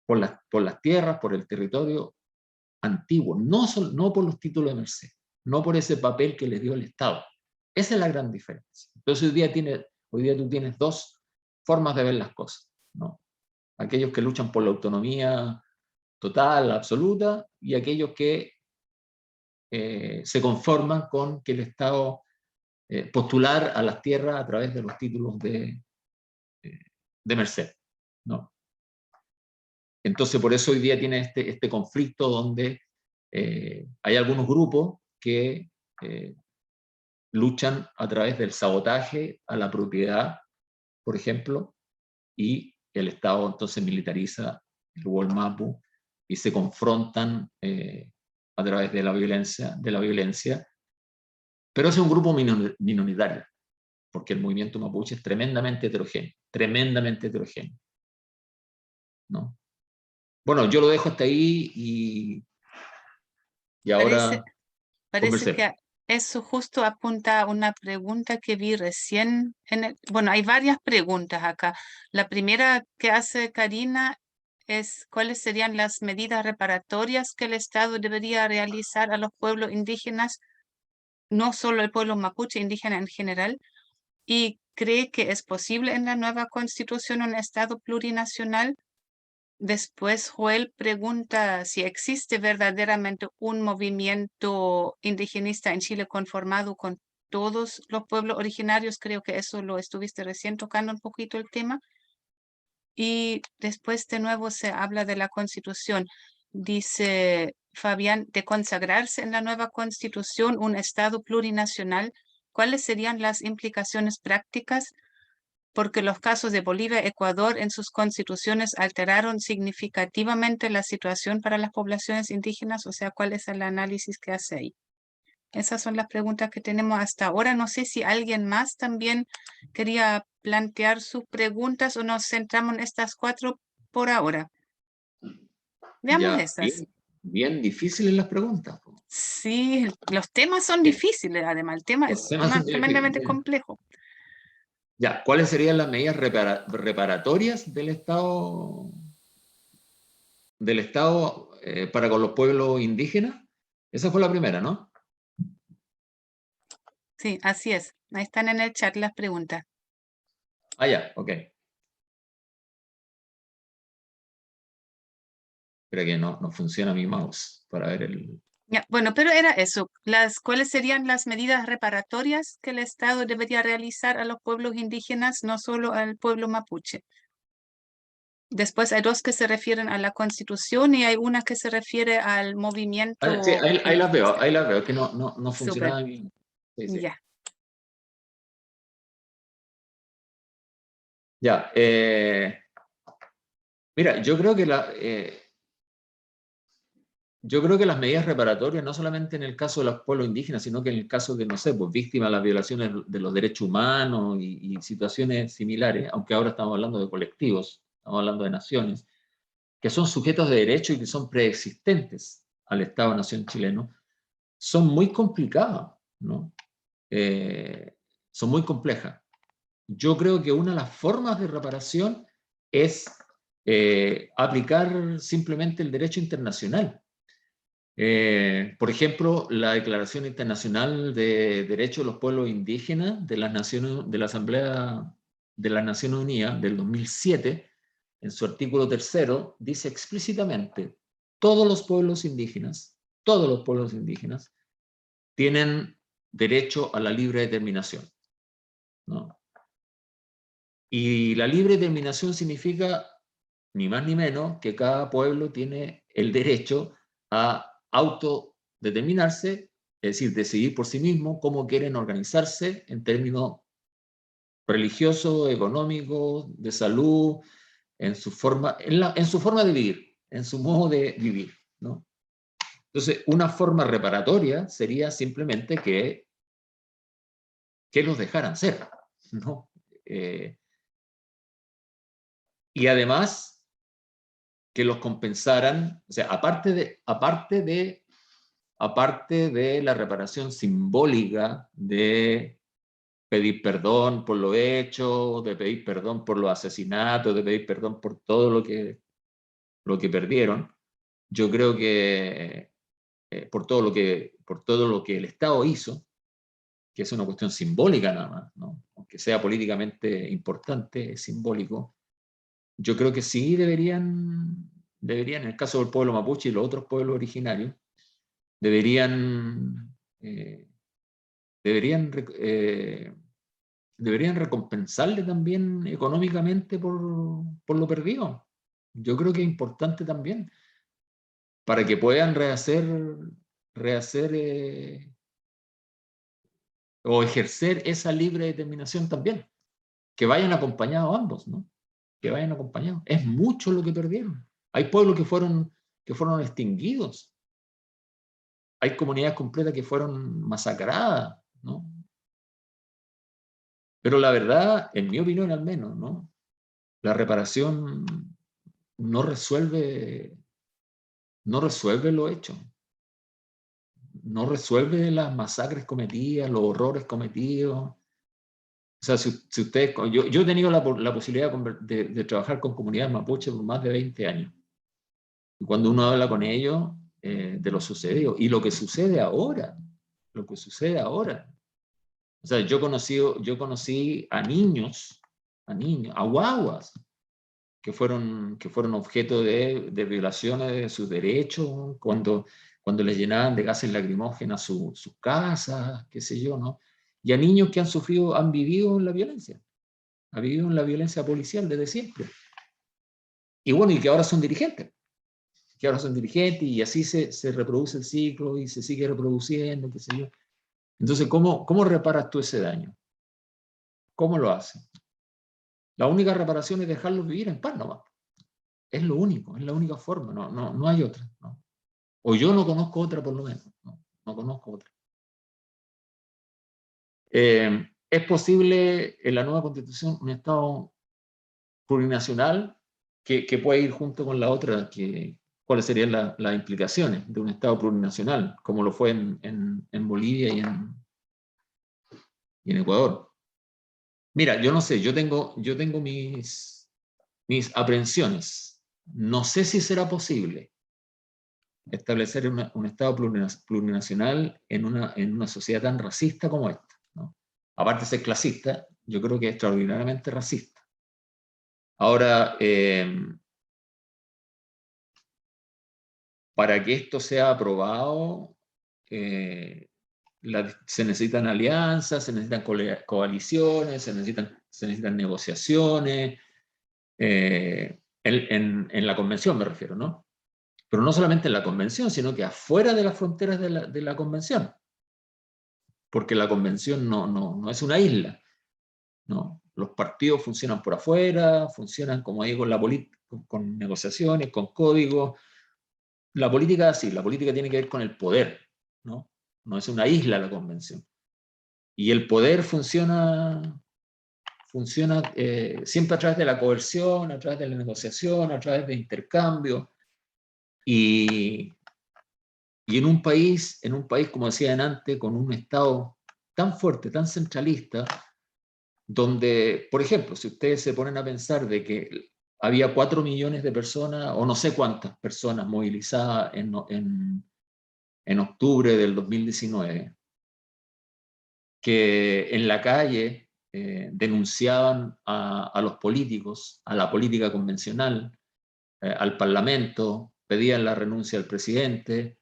Por las tierras, por el territorio antiguo, no por los títulos de Merced, no por ese papel que les dio el Estado. Esa es la gran diferencia. Entonces hoy día tú tienes dos formas de ver las cosas, ¿no? Aquellos que luchan por la autonomía total, absoluta, y aquellos que se conforman con que el Estado postular a las tierras a través de los títulos de Merced, ¿no? Entonces, por eso hoy día tiene este conflicto donde hay algunos grupos que luchan a través del sabotaje a la propiedad, por ejemplo, y el Estado entonces militariza el Walmapu y se confrontan a través de la violencia, pero es un grupo minoritario, porque el movimiento mapuche es tremendamente heterogéneo, ¿no? Bueno, yo lo dejo hasta ahí y ahora Parece que eso justo apunta a una pregunta que vi recién. Bueno, hay varias preguntas acá. La primera que hace Karina es cuáles serían las medidas reparatorias que el Estado debería realizar a los pueblos indígenas, no solo el pueblo mapuche, indígena en general, y cree que es posible en la nueva constitución un Estado plurinacional. Después Joel pregunta si existe verdaderamente un movimiento indigenista en Chile conformado con todos los pueblos originarios. Creo que eso lo estuviste recién tocando un poquito el tema. Y después de nuevo se habla de la Constitución. Dice Fabián, de consagrarse en la nueva Constitución un Estado plurinacional, ¿cuáles serían las implicaciones prácticas? Porque los casos de Bolivia y Ecuador en sus constituciones alteraron significativamente la situación para las poblaciones indígenas. O sea, ¿cuál es el análisis que hace ahí? Esas son las preguntas que tenemos hasta ahora. No sé si alguien más también quería plantear sus preguntas o nos centramos en estas 4 por ahora. Veamos ya, esas. bien difíciles las preguntas. Sí, los temas son difíciles, además. El tema Los es temas son tremendamente difíciles. complejo. Ya, ¿cuáles serían las medidas reparatorias del Estado para con los pueblos indígenas? Esa fue la primera, ¿no? Sí, así es. Ahí están en el chat las preguntas. Ah, ya, ok. Espera que no funciona mi mouse para ver el... Ya, bueno, pero era eso. ¿Cuáles serían las medidas reparatorias que el Estado debería realizar a los pueblos indígenas, no solo al pueblo mapuche? Después hay 2 que se refieren a la Constitución y hay una que se refiere al movimiento. Sí, ahí las veo, que no Súper, funcionaba bien. Sí, sí. ya. Ya, mira, yo creo que las medidas reparatorias, no solamente en el caso de los pueblos indígenas, sino que en el caso de, no sé, pues víctimas de las violaciones de los derechos humanos y situaciones similares, aunque ahora estamos hablando de colectivos, estamos hablando de naciones, que son sujetos de derecho y que son preexistentes al Estado-Nación chileno, son muy complicadas, ¿no? Son muy complejas. Yo creo que una de las formas de reparación es aplicar simplemente el derecho internacional. Por ejemplo, la Declaración Internacional de Derechos de los Pueblos Indígenas de la Asamblea de las Naciones Unidas del 2007, en su artículo 3º, dice explícitamente: todos los pueblos indígenas tienen derecho a la libre determinación, ¿no? Y la libre determinación significa, ni más ni menos, que cada pueblo tiene el derecho a autodeterminarse, es decir, decidir por sí mismo cómo quieren organizarse en términos religiosos, económicos, de salud, en su forma de vivir, en su modo de vivir, ¿no? Entonces, una forma reparatoria sería simplemente que los dejaran ser, ¿no? Y además, que los compensaran, o sea, aparte de la reparación simbólica de pedir perdón por lo hecho, de pedir perdón por los asesinatos, de pedir perdón por todo lo que perdieron, yo creo que por todo lo que el Estado hizo, que es una cuestión simbólica nada más, ¿no? Aunque sea políticamente importante, es simbólico, yo creo que sí deberían, en el caso del pueblo mapuche y los otros pueblos originarios, deberían recompensarle también económicamente por lo perdido. Yo creo que es importante también, para que puedan rehacer o ejercer esa libre determinación también. Que vayan acompañados ambos, ¿no? Que vayan acompañados. Es mucho lo que perdieron. Hay pueblos que fueron extinguidos. Hay comunidades completas que fueron masacradas, ¿no? Pero la verdad, en mi opinión al menos, ¿no? La reparación no resuelve lo hecho. No resuelve las masacres cometidas, los horrores cometidos. O sea, si ustedes, yo he tenido la posibilidad de trabajar con comunidades mapuche por más de 20 años. Y cuando uno habla con ellos de lo sucedido y lo que sucede ahora, o sea, yo conocí a niños, a guaguas, que fueron objeto de violaciones de sus derechos, cuando les llenaban de gases lacrimógenos sus casas, qué sé yo, ¿no? Y a niños que han vivido en la violencia, policial desde siempre. Y bueno, y que ahora son dirigentes. Y así se reproduce el ciclo y se sigue reproduciendo, qué sé yo. Entonces, ¿cómo reparas tú ese daño? ¿Cómo lo haces? La única reparación es dejarlos vivir en paz nomás. Es lo único, es la única forma, no hay otra, ¿no? O yo no conozco otra por lo menos, no conozco otra. ¿Es posible en la nueva Constitución un Estado plurinacional que pueda ir junto con la otra? ¿Cuáles serían las implicaciones de un Estado plurinacional, como lo fue en Bolivia y en Ecuador? Mira, yo no sé, yo tengo mis aprehensiones. No sé si será posible establecer un Estado plurinacional en una sociedad tan racista como esta, ¿no? Aparte de ser clasista, yo creo que es extraordinariamente racista. Ahora, para que esto sea aprobado, se necesitan alianzas, se necesitan coaliciones, se necesitan negociaciones, en la convención me refiero, ¿no? Pero no solamente en la convención, sino que afuera de las fronteras de la convención, porque la convención no es una isla, ¿no? Los partidos funcionan por afuera, funcionan, como digo, con negociaciones, con códigos. La política, sí, la política tiene que ver con el poder, ¿no? No es una isla la convención. Y el poder funciona siempre a través de la coerción, a través de la negociación, a través de intercambio. Y en un país, como decía antes, con un Estado tan fuerte, tan centralista, donde, por ejemplo, si ustedes se ponen a pensar de que había 4 millones de personas, o no sé cuántas personas movilizadas en octubre del 2019, que en la calle denunciaban a los políticos, a la política convencional, al Parlamento, pedían la renuncia del presidente.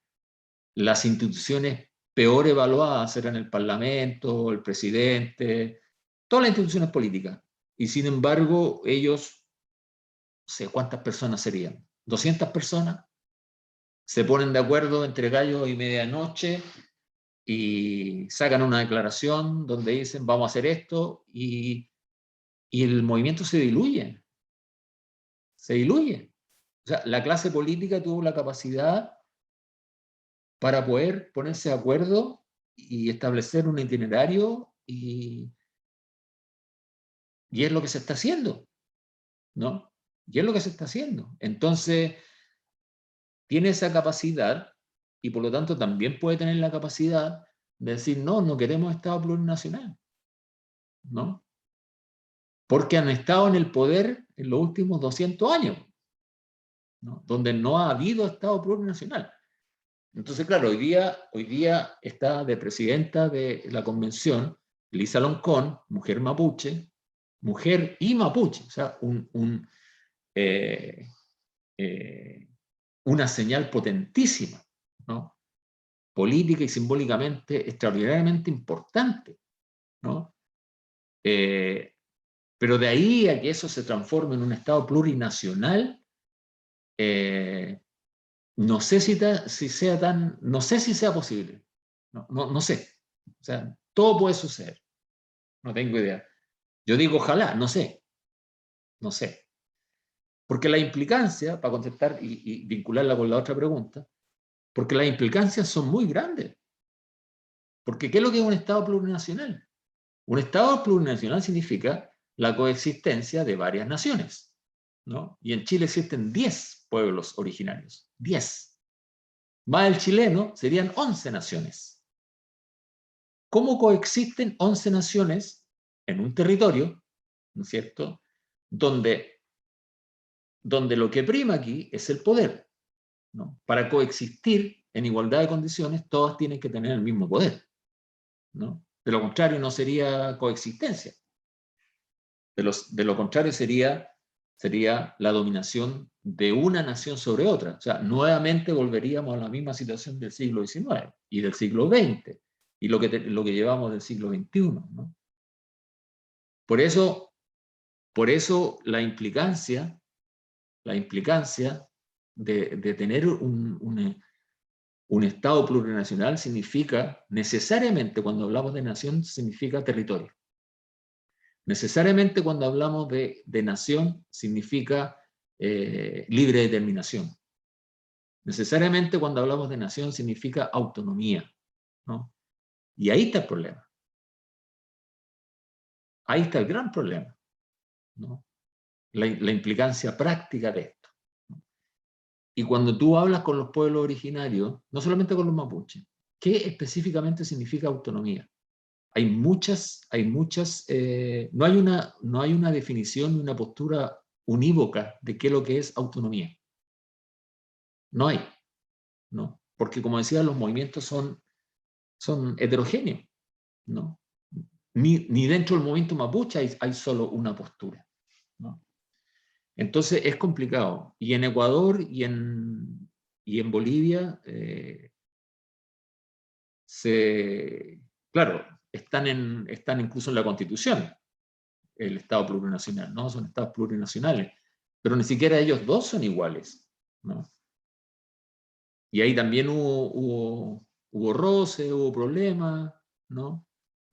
Las instituciones peor evaluadas eran el Parlamento, el presidente, todas las instituciones políticas. y sin embargo ellos, no sé cuántas personas serían, 200 personas, se ponen de acuerdo entre gallo y medianoche y sacan una declaración donde dicen vamos a hacer esto y el movimiento se diluye. Se diluye. O sea, la clase política tuvo la capacidad para poder ponerse de acuerdo y establecer un itinerario y es lo que se está haciendo, ¿no? Y es lo que se está haciendo. Entonces, tiene esa capacidad y por lo tanto también puede tener la capacidad de decir, no, no queremos Estado plurinacional, ¿no? Porque han estado en el poder en los últimos 200 años, ¿no? Donde no ha habido Estado plurinacional. Entonces, claro, hoy día está de presidenta de la convención Elisa Loncón, mujer mapuche, mujer y mapuche, o sea, una señal potentísima, ¿no? Política y simbólicamente extraordinariamente importante, ¿no? Pero de ahí a que eso se transforme en un Estado plurinacional, no sé no sé si sea posible, no sé, o sea, todo puede suceder, no tengo idea. Yo digo ojalá, no sé, porque la implicancia, para contestar y vincularla con la otra pregunta, porque las implicancias son muy grandes. Porque ¿qué es lo que es un Estado plurinacional? Un Estado plurinacional significa la coexistencia de varias naciones, ¿no? Y en Chile existen 10 pueblos originarios, 10. Más el chileno serían 11 naciones. ¿Cómo coexisten 11 naciones en un territorio, ¿no es cierto?, donde lo que prima aquí es el poder, ¿no? Para coexistir en igualdad de condiciones, todas tienen que tener el mismo poder, ¿no? De lo contrario no sería coexistencia. De lo contrario sería la dominación de una nación sobre otra. O sea, nuevamente volveríamos a la misma situación del siglo XIX y del siglo XX y lo que llevamos del siglo XXI, ¿no? Por eso la implicancia de tener un Estado plurinacional significa, necesariamente cuando hablamos de nación, significa territorio. Necesariamente cuando hablamos de nación significa libre determinación. Necesariamente cuando hablamos de nación significa autonomía, ¿no? Y ahí está el problema. Ahí está el gran problema, ¿no? La implicancia práctica de esto. Y cuando tú hablas con los pueblos originarios, no solamente con los mapuches, ¿qué específicamente significa autonomía? Hay muchas, no hay una definición ni una postura unívoca de qué es lo que es autonomía. No hay, ¿no? Porque como decía, los movimientos son heterogéneos, ¿no? Ni dentro del movimiento mapuche hay solo una postura, ¿no? Entonces es complicado. Y en Ecuador y en Bolivia, claro, están incluso en la Constitución, el Estado plurinacional, ¿no? Son estados plurinacionales, pero ni siquiera ellos dos son iguales, ¿no? Y ahí también hubo roce, hubo problemas, ¿no?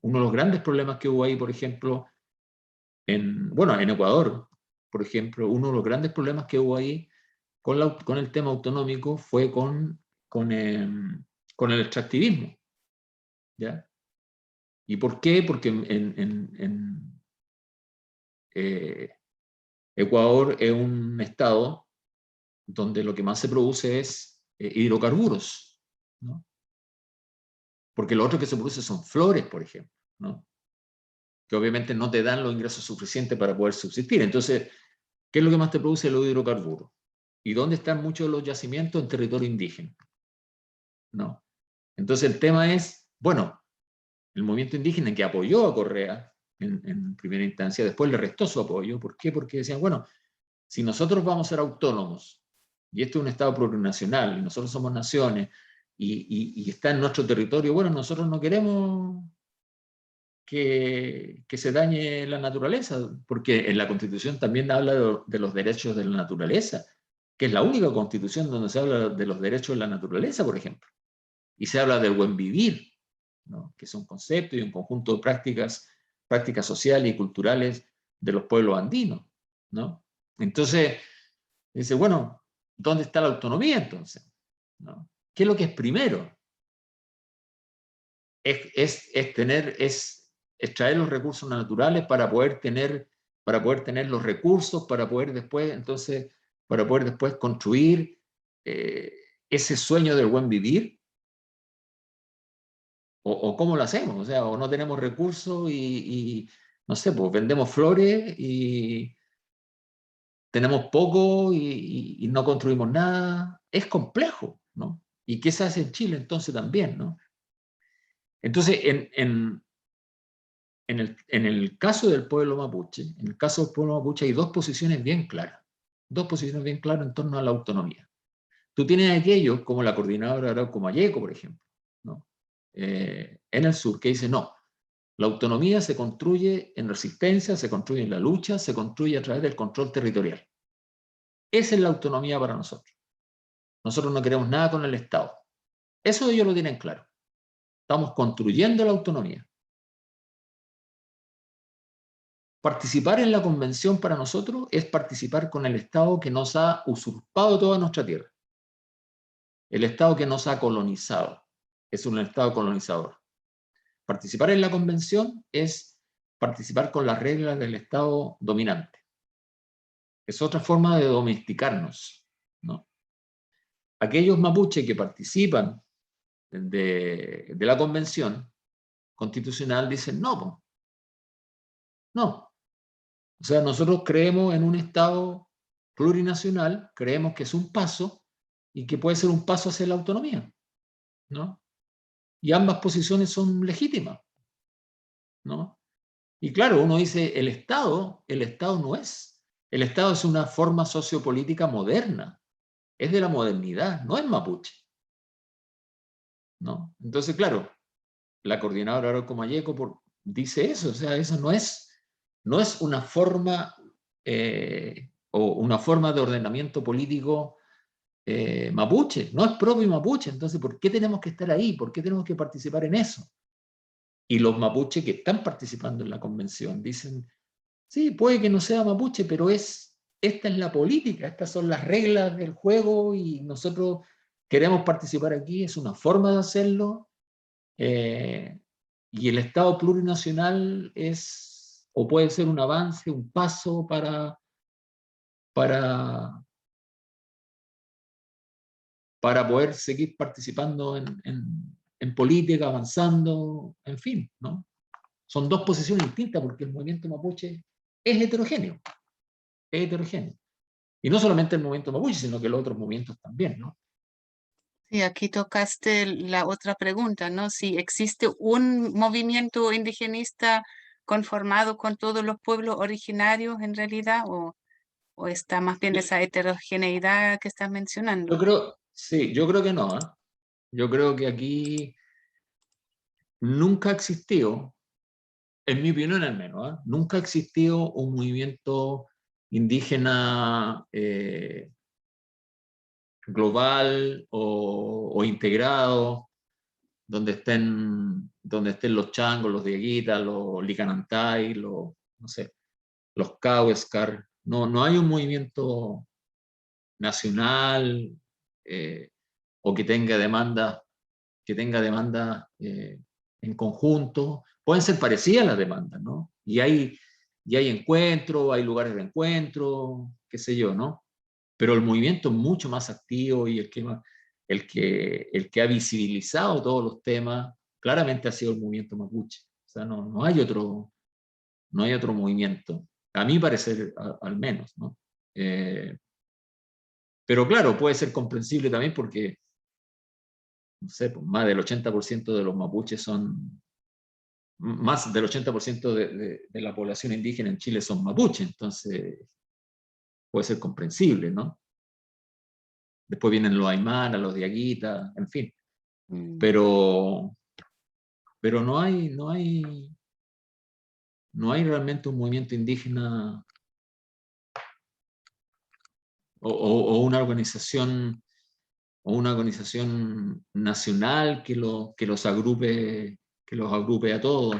Uno de los grandes problemas que hubo ahí, por ejemplo, en Ecuador, por ejemplo, uno de los grandes problemas que hubo ahí con el tema autonómico fue con el extractivismo, ¿ya? ¿Y por qué? Porque en Ecuador es un estado donde lo que más se produce es hidrocarburos, ¿no? Porque lo otro que se produce son flores, por ejemplo, ¿no? Que obviamente no te dan los ingresos suficientes para poder subsistir. Entonces, ¿qué es lo que más te produce? Los hidrocarburos. ¿Y dónde están muchos de los yacimientos? En territorio indígena, ¿no? Entonces el tema es, bueno, el movimiento indígena que apoyó a Correa en primera instancia, después le restó su apoyo. ¿Por qué? Porque decían, bueno, si nosotros vamos a ser autónomos, y esto es un Estado plurinacional, y nosotros somos naciones, y está en nuestro territorio, bueno, nosotros no queremos que se dañe la naturaleza, porque en la Constitución también habla de los derechos de la naturaleza, que es la única Constitución donde se habla de los derechos de la naturaleza, por ejemplo. Y se habla del buen vivir, ¿no? Que es un concepto y un conjunto de prácticas sociales y culturales de los pueblos andinos, ¿no? Entonces, dice, bueno, ¿dónde está la autonomía entonces? ¿No? ¿Qué es lo que es primero? Es extraer los recursos naturales para poder tener los recursos, para poder después construir ese sueño del buen vivir. O cómo lo hacemos, o sea, o no tenemos recursos y no sé, pues vendemos flores y tenemos poco y no construimos nada. Es complejo, ¿no? ¿Y qué se hace en Chile entonces también, ¿no? Entonces, en el caso del pueblo mapuche, hay dos posiciones bien claras en torno a la autonomía. Tú tienes aquellos como la coordinadora Arauco Mayeco, por ejemplo, ¿no? En el sur, que dice, no, la autonomía se construye en resistencia, se construye en la lucha, se construye a través del control territorial. Esa es la autonomía para nosotros. Nosotros no queremos nada con el Estado. Eso ellos lo tienen claro. Estamos construyendo la autonomía. Participar en la convención para nosotros es participar con el Estado que nos ha usurpado toda nuestra tierra. El Estado que nos ha colonizado. Es un Estado colonizador. Participar en la convención es participar con las reglas del Estado dominante. Es otra forma de domesticarnos, ¿no? Aquellos mapuches que participan de la convención constitucional dicen no, no. O sea, nosotros creemos en un Estado plurinacional, creemos que es un paso y que puede ser un paso hacia la autonomía, ¿no? Y ambas posiciones son legítimas, ¿no? Y claro, uno dice, el Estado no es. El Estado es una forma sociopolítica moderna, es de la modernidad, no es mapuche, ¿no? Entonces, claro, la coordinadora Arauco Mayeco dice eso, o sea, eso no es una forma o una forma de ordenamiento político mapuche, no es propio mapuche, entonces, ¿por qué tenemos que estar ahí? ¿Por qué tenemos que participar en eso? Y los mapuches que están participando en la convención dicen, sí, puede que no sea mapuche, pero esta es la política, estas son las reglas del juego y nosotros queremos participar aquí, es una forma de hacerlo. Y el Estado plurinacional es, o puede ser un avance, un paso para poder seguir participando en política, avanzando, en fin, ¿no? Son dos posiciones distintas porque el movimiento mapuche es heterogéneo, es heterogéneo. Y no solamente el movimiento mapuche, sino que los otros movimientos también, ¿no? Sí, aquí tocaste la otra pregunta, ¿no? Si existe un movimiento indigenista conformado con todos los pueblos originarios en realidad, o está más bien esa heterogeneidad que estás mencionando. Yo creo que no, ¿eh? Yo creo que aquí nunca ha existido, en mi opinión al menos, ¿eh? Nunca ha existido un movimiento indígena global o integrado, donde estén los changos, los dieguitas, los licanantay, no sé, los cauescar. No hay un movimiento nacional o que tenga demanda en conjunto. Pueden ser parecidas las demandas, ¿no? Y hay encuentros, hay lugares de encuentro, qué sé yo, ¿no? Pero el movimiento es mucho más activo y el que ha visibilizado todos los temas claramente ha sido el movimiento mapuche. O sea, no hay otro movimiento, a mi parecer al menos, ¿no? Pero claro, puede ser comprensible también porque, no sé, pues más del 80% de los mapuches más del 80% de la población indígena en Chile son mapuche, entonces puede ser comprensible, ¿no? Después vienen los aymaras, los diaguitas, en fin. Pero no hay no hay realmente un movimiento indígena o una organización nacional que los agrupe a todos,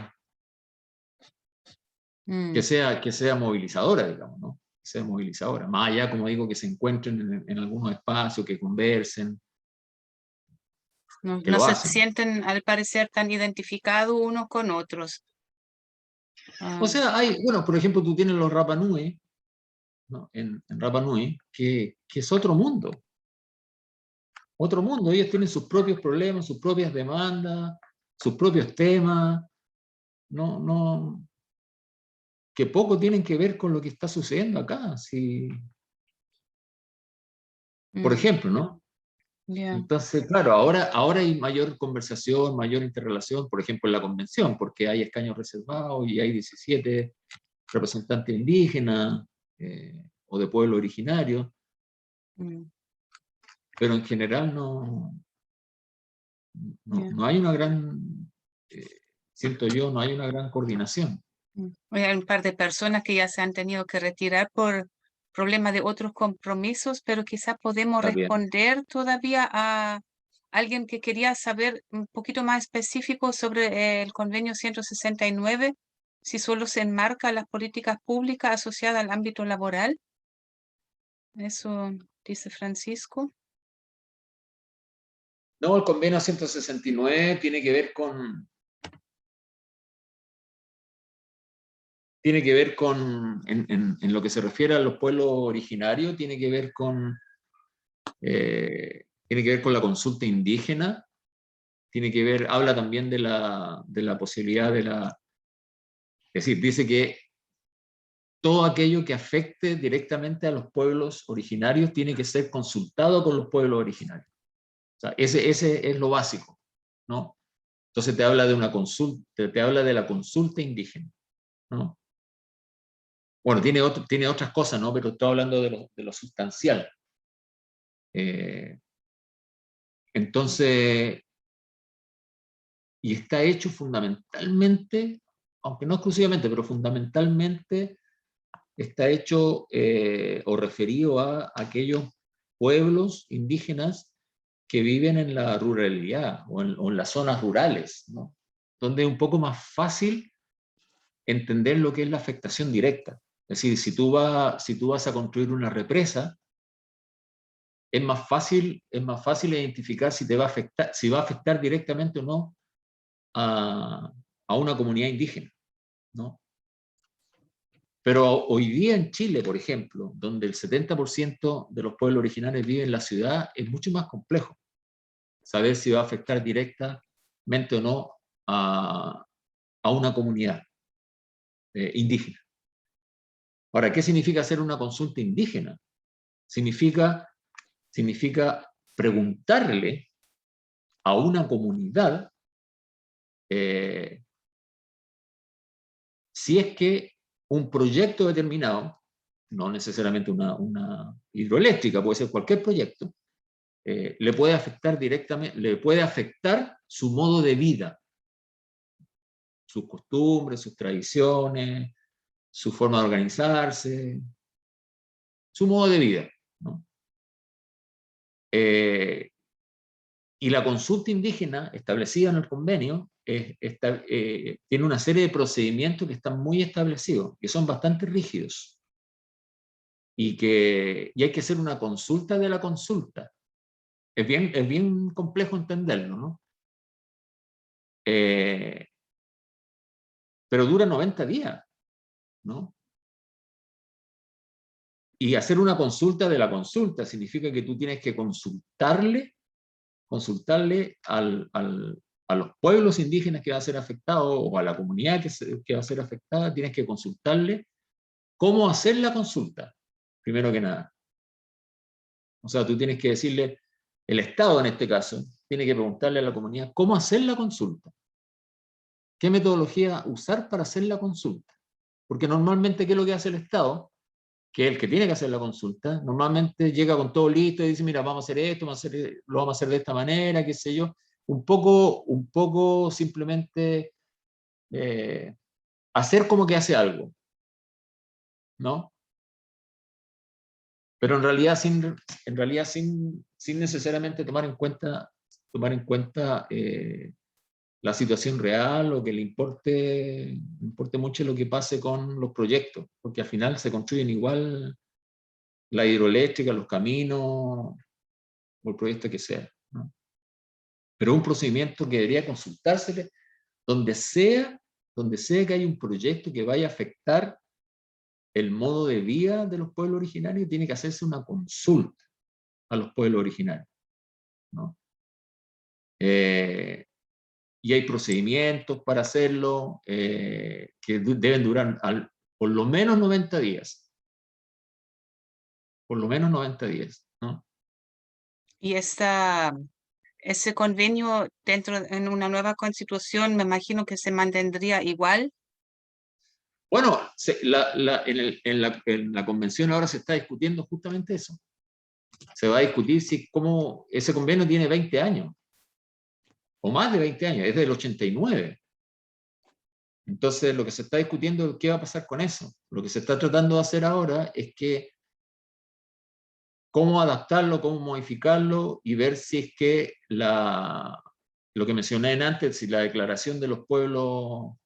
que sea movilizadora, digamos, ¿no? Que sea movilizadora, más allá, como digo, que se encuentren en algunos espacios, que conversen, No, que no lo se hacen. sienten, al parecer, tan identificados unos con otros. O sea, bueno, por ejemplo, tú tienes los Rapa Nui, ¿no? En Rapa Nui, que es otro mundo. Otro mundo, ellos tienen sus propios problemas, sus propias demandas, sus propios temas, que poco tienen que ver con lo que está sucediendo acá. Sí. Por ejemplo, ¿no? Yeah. Entonces, claro, ahora hay mayor conversación, mayor interrelación, por ejemplo, en la convención, porque hay escaños reservados y hay 17 representantes indígenas o de pueblo originario, pero en general no hay una gran, siento yo, no hay una gran coordinación. Hay un par de personas que ya se han tenido que retirar por problemas de otros compromisos, pero quizás podemos responder todavía a alguien que quería saber un poquito más específico sobre el convenio 169, si solo se enmarca las políticas públicas asociadas al ámbito laboral. Eso dice Francisco. No, el convenio 169 tiene que ver con en lo que se refiere a los pueblos originarios, tiene que ver con la consulta indígena, habla también de la posibilidad es decir, dice que todo aquello que afecte directamente a los pueblos originarios tiene que ser consultado con los pueblos originarios. O sea, ese es lo básico, ¿no? Entonces te habla de una consulta, te habla de la consulta indígena, ¿no? Bueno, tiene otras cosas, ¿no? Pero estoy hablando de lo sustancial. Entonces, y está hecho fundamentalmente, aunque no exclusivamente, pero fundamentalmente está hecho o referido a aquellos pueblos indígenas que viven en la ruralidad o en las zonas rurales, ¿no? Donde es un poco más fácil entender lo que es la afectación directa. Es decir, si tú vas a construir una represa, es más fácil identificar si va a afectar directamente o no a una comunidad indígena, ¿no? Pero hoy día en Chile, por ejemplo, donde el 70% de los pueblos originarios viven en la ciudad, es mucho más complejo saber si va a afectar directamente o no a una comunidad indígena. Ahora, ¿qué significa hacer una consulta indígena? Significa preguntarle a una comunidad si es que un proyecto determinado, no necesariamente una hidroeléctrica, puede ser cualquier proyecto, le puede afectar directamente, le puede afectar su modo de vida, sus costumbres, sus tradiciones, su forma de organizarse, su modo de vida, ¿no? Y la consulta indígena establecida en el convenio tiene una serie de procedimientos que están muy establecidos, que son bastante rígidos, y hay que hacer una consulta de la consulta. Es bien complejo entenderlo, ¿no? Pero dura 90 días, ¿no? Y hacer una consulta de la consulta significa que tú tienes que consultarle a los pueblos indígenas que va a ser afectado o a la comunidad que va a ser afectada, tienes que consultarle cómo hacer la consulta, primero que nada. O sea, tú tienes que decirle, el Estado en este caso, tiene que preguntarle a la comunidad cómo hacer la consulta. ¿Qué metodología usar para hacer la consulta? Porque normalmente, ¿qué es lo que hace el Estado? Que es el que tiene que hacer la consulta, normalmente llega con todo listo y dice, mira, vamos a hacer esto, lo vamos a hacer de esta manera, qué sé yo. Un poco simplemente hacer como que hace algo, ¿no? Pero en realidad sin necesariamente tomar en cuenta la situación real, o que le importe mucho lo que pase con los proyectos, porque al final se construyen igual la hidroeléctrica, los caminos, o el proyecto que sea, ¿no? Pero un procedimiento que debería consultársele donde sea que haya un proyecto que vaya a afectar el modo de vida de los pueblos originarios, tiene que hacerse una consulta a los pueblos originarios, ¿no? Y hay procedimientos para hacerlo que deben durar por lo menos 90 días. Por lo menos 90 días, ¿no? Y ese convenio en una nueva constitución, me imagino que se mantendría igual. Bueno, en la convención ahora se está discutiendo justamente eso. Se va a discutir si cómo ese convenio tiene 20 años, o más de 20 años, es del 89. Entonces, lo que se está discutiendo es qué va a pasar con eso. Lo que se está tratando de hacer ahora es que cómo adaptarlo, cómo modificarlo, y ver si es que lo que mencioné antes, si la declaración de los pueblos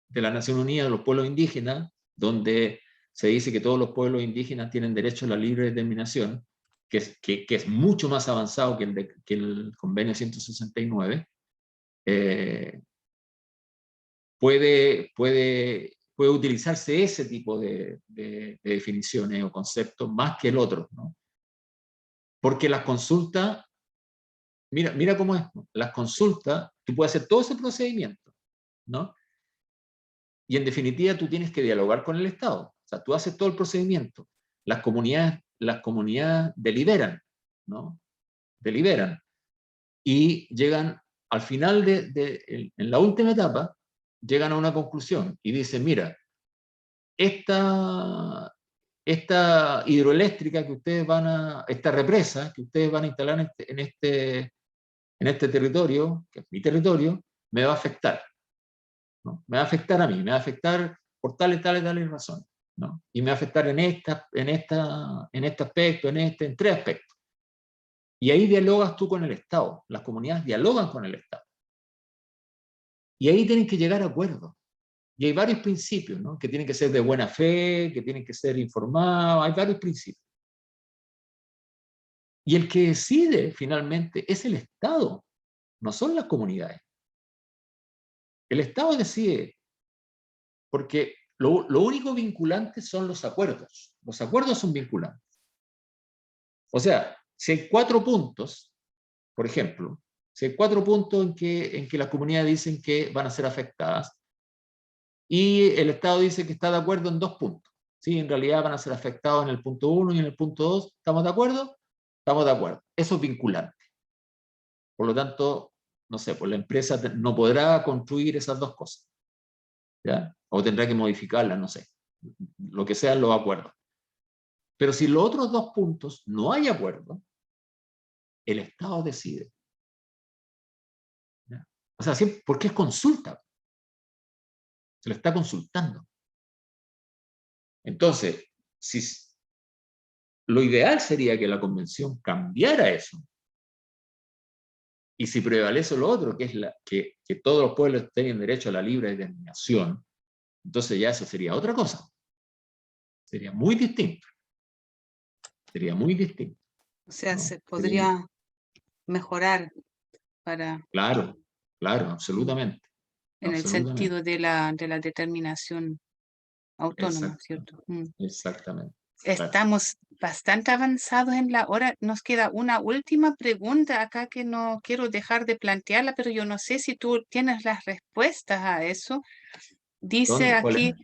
de la Nación Unida, de los pueblos indígenas, donde se dice que todos los pueblos indígenas tienen derecho a la libre determinación, que es mucho más avanzado que el convenio 169, puede utilizarse ese tipo de definiciones o conceptos más que el otro, ¿no? Porque las consultas, mira cómo es, ¿no? Las consultas, tú puedes hacer todo ese procedimiento, ¿no? Y en definitiva tú tienes que dialogar con el Estado. O sea, tú haces todo el procedimiento. Las comunidades deliberan, ¿no? Deliberan. Y llegan al final en la última etapa, llegan a una conclusión y dicen, mira, esta hidroeléctrica que ustedes esta represa que ustedes van a instalar en este territorio, que es mi territorio, me va a afectar, ¿no? Me va a afectar a mí, me va a afectar por tales razones, ¿no? Y me va a afectar en este aspecto, en tres aspectos. Y ahí dialogas tú con el Estado, las comunidades dialogan con el Estado. Y ahí tienen que llegar a acuerdos. Y hay varios principios, ¿no? Que tienen que ser de buena fe, que tienen que ser informados, hay varios principios. Y el que decide finalmente es el Estado, no son las comunidades. El Estado decide, porque lo único vinculante son los acuerdos. Los acuerdos son vinculantes. O sea, si hay 4 puntos, por ejemplo, si hay 4 puntos en que las comunidades dicen que van a ser afectadas, y el Estado dice que está de acuerdo en 2 puntos. Sí, en realidad van a ser afectados en el punto 1 y en el punto 2. ¿Estamos de acuerdo? Estamos de acuerdo. Eso es vinculante. Por lo tanto, no sé, pues la empresa no podrá construir esas 2 cosas, ¿ya? O tendrá que modificarlas, no sé. Lo que sean los acuerdos. Pero si los otros 2 puntos no hay acuerdo, el Estado decide, ¿ya? O sea, porque es consulta. Se le está consultando. Entonces, lo ideal sería que la convención cambiara eso. Y si prevalece lo otro, que es que todos los pueblos tengan derecho a la libre determinación, entonces ya eso sería otra cosa. Sería muy distinto. Sería muy distinto, O sea, ¿no? se podría mejorar para Claro, absolutamente. en el Absolutamente. sentido de la determinación autónoma, ¿cierto? Exactamente. Claro. Estamos bastante avanzados en la hora. Nos queda una última pregunta acá que no quiero dejar de plantearla, pero yo no sé si tú tienes las respuestas a eso. Dice ¿Cuál aquí, es?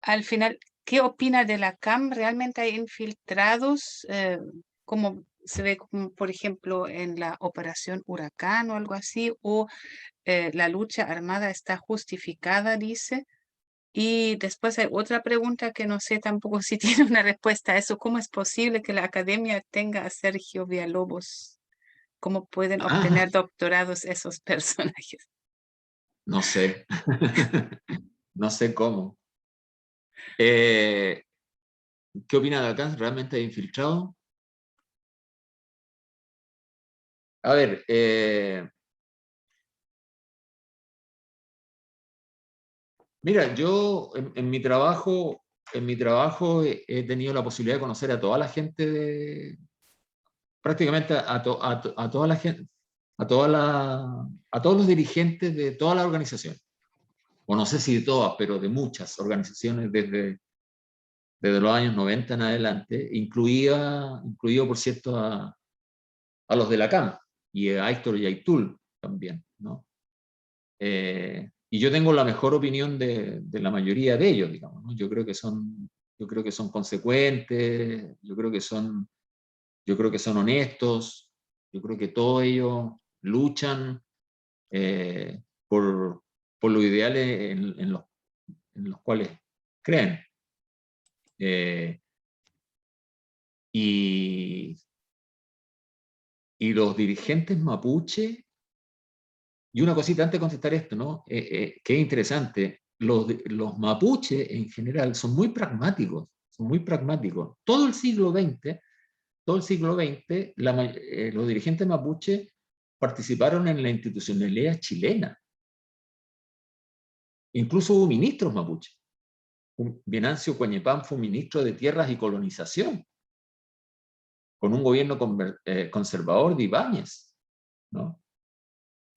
al final, ¿qué opina de la CAM? ¿Realmente hay infiltrados? Como se ve, por ejemplo, en la Operación Huracán o algo así, o la lucha armada está justificada, dice. Y después hay otra pregunta que no sé tampoco si tiene una respuesta a eso. ¿Cómo es posible que la academia tenga a Sergio Villalobos? ¿Cómo pueden obtener doctorados esos personajes? No sé. No sé cómo. ¿Qué opina de acá? ¿Realmente hay infiltrado? A ver, mira, yo en mi trabajo he tenido la posibilidad de conocer a toda la gente, prácticamente a toda la gente, a todos los dirigentes de todas las organizaciones. O no sé si de todas, pero de muchas organizaciones desde los años 90 en adelante, incluido por cierto a los de la CAM y a Héctor Yaitul también, ¿no? Y yo tengo la mejor opinión de la mayoría de ellos, digamos, ¿no? Yo creo que son consecuentes, yo creo que son honestos, yo creo que todos ellos luchan por los ideales en los cuales creen. Y los dirigentes mapuche, y una cosita antes de contestar esto, ¿no? Que es interesante, los mapuches en general son muy pragmáticos, Todo el siglo XX, los dirigentes mapuche participaron en la institucionalidad chilena. Incluso hubo ministros mapuche. Venancio Cueñepán fue ministro de Tierras y Colonización, con un gobierno conservador de Ibáñez, ¿no?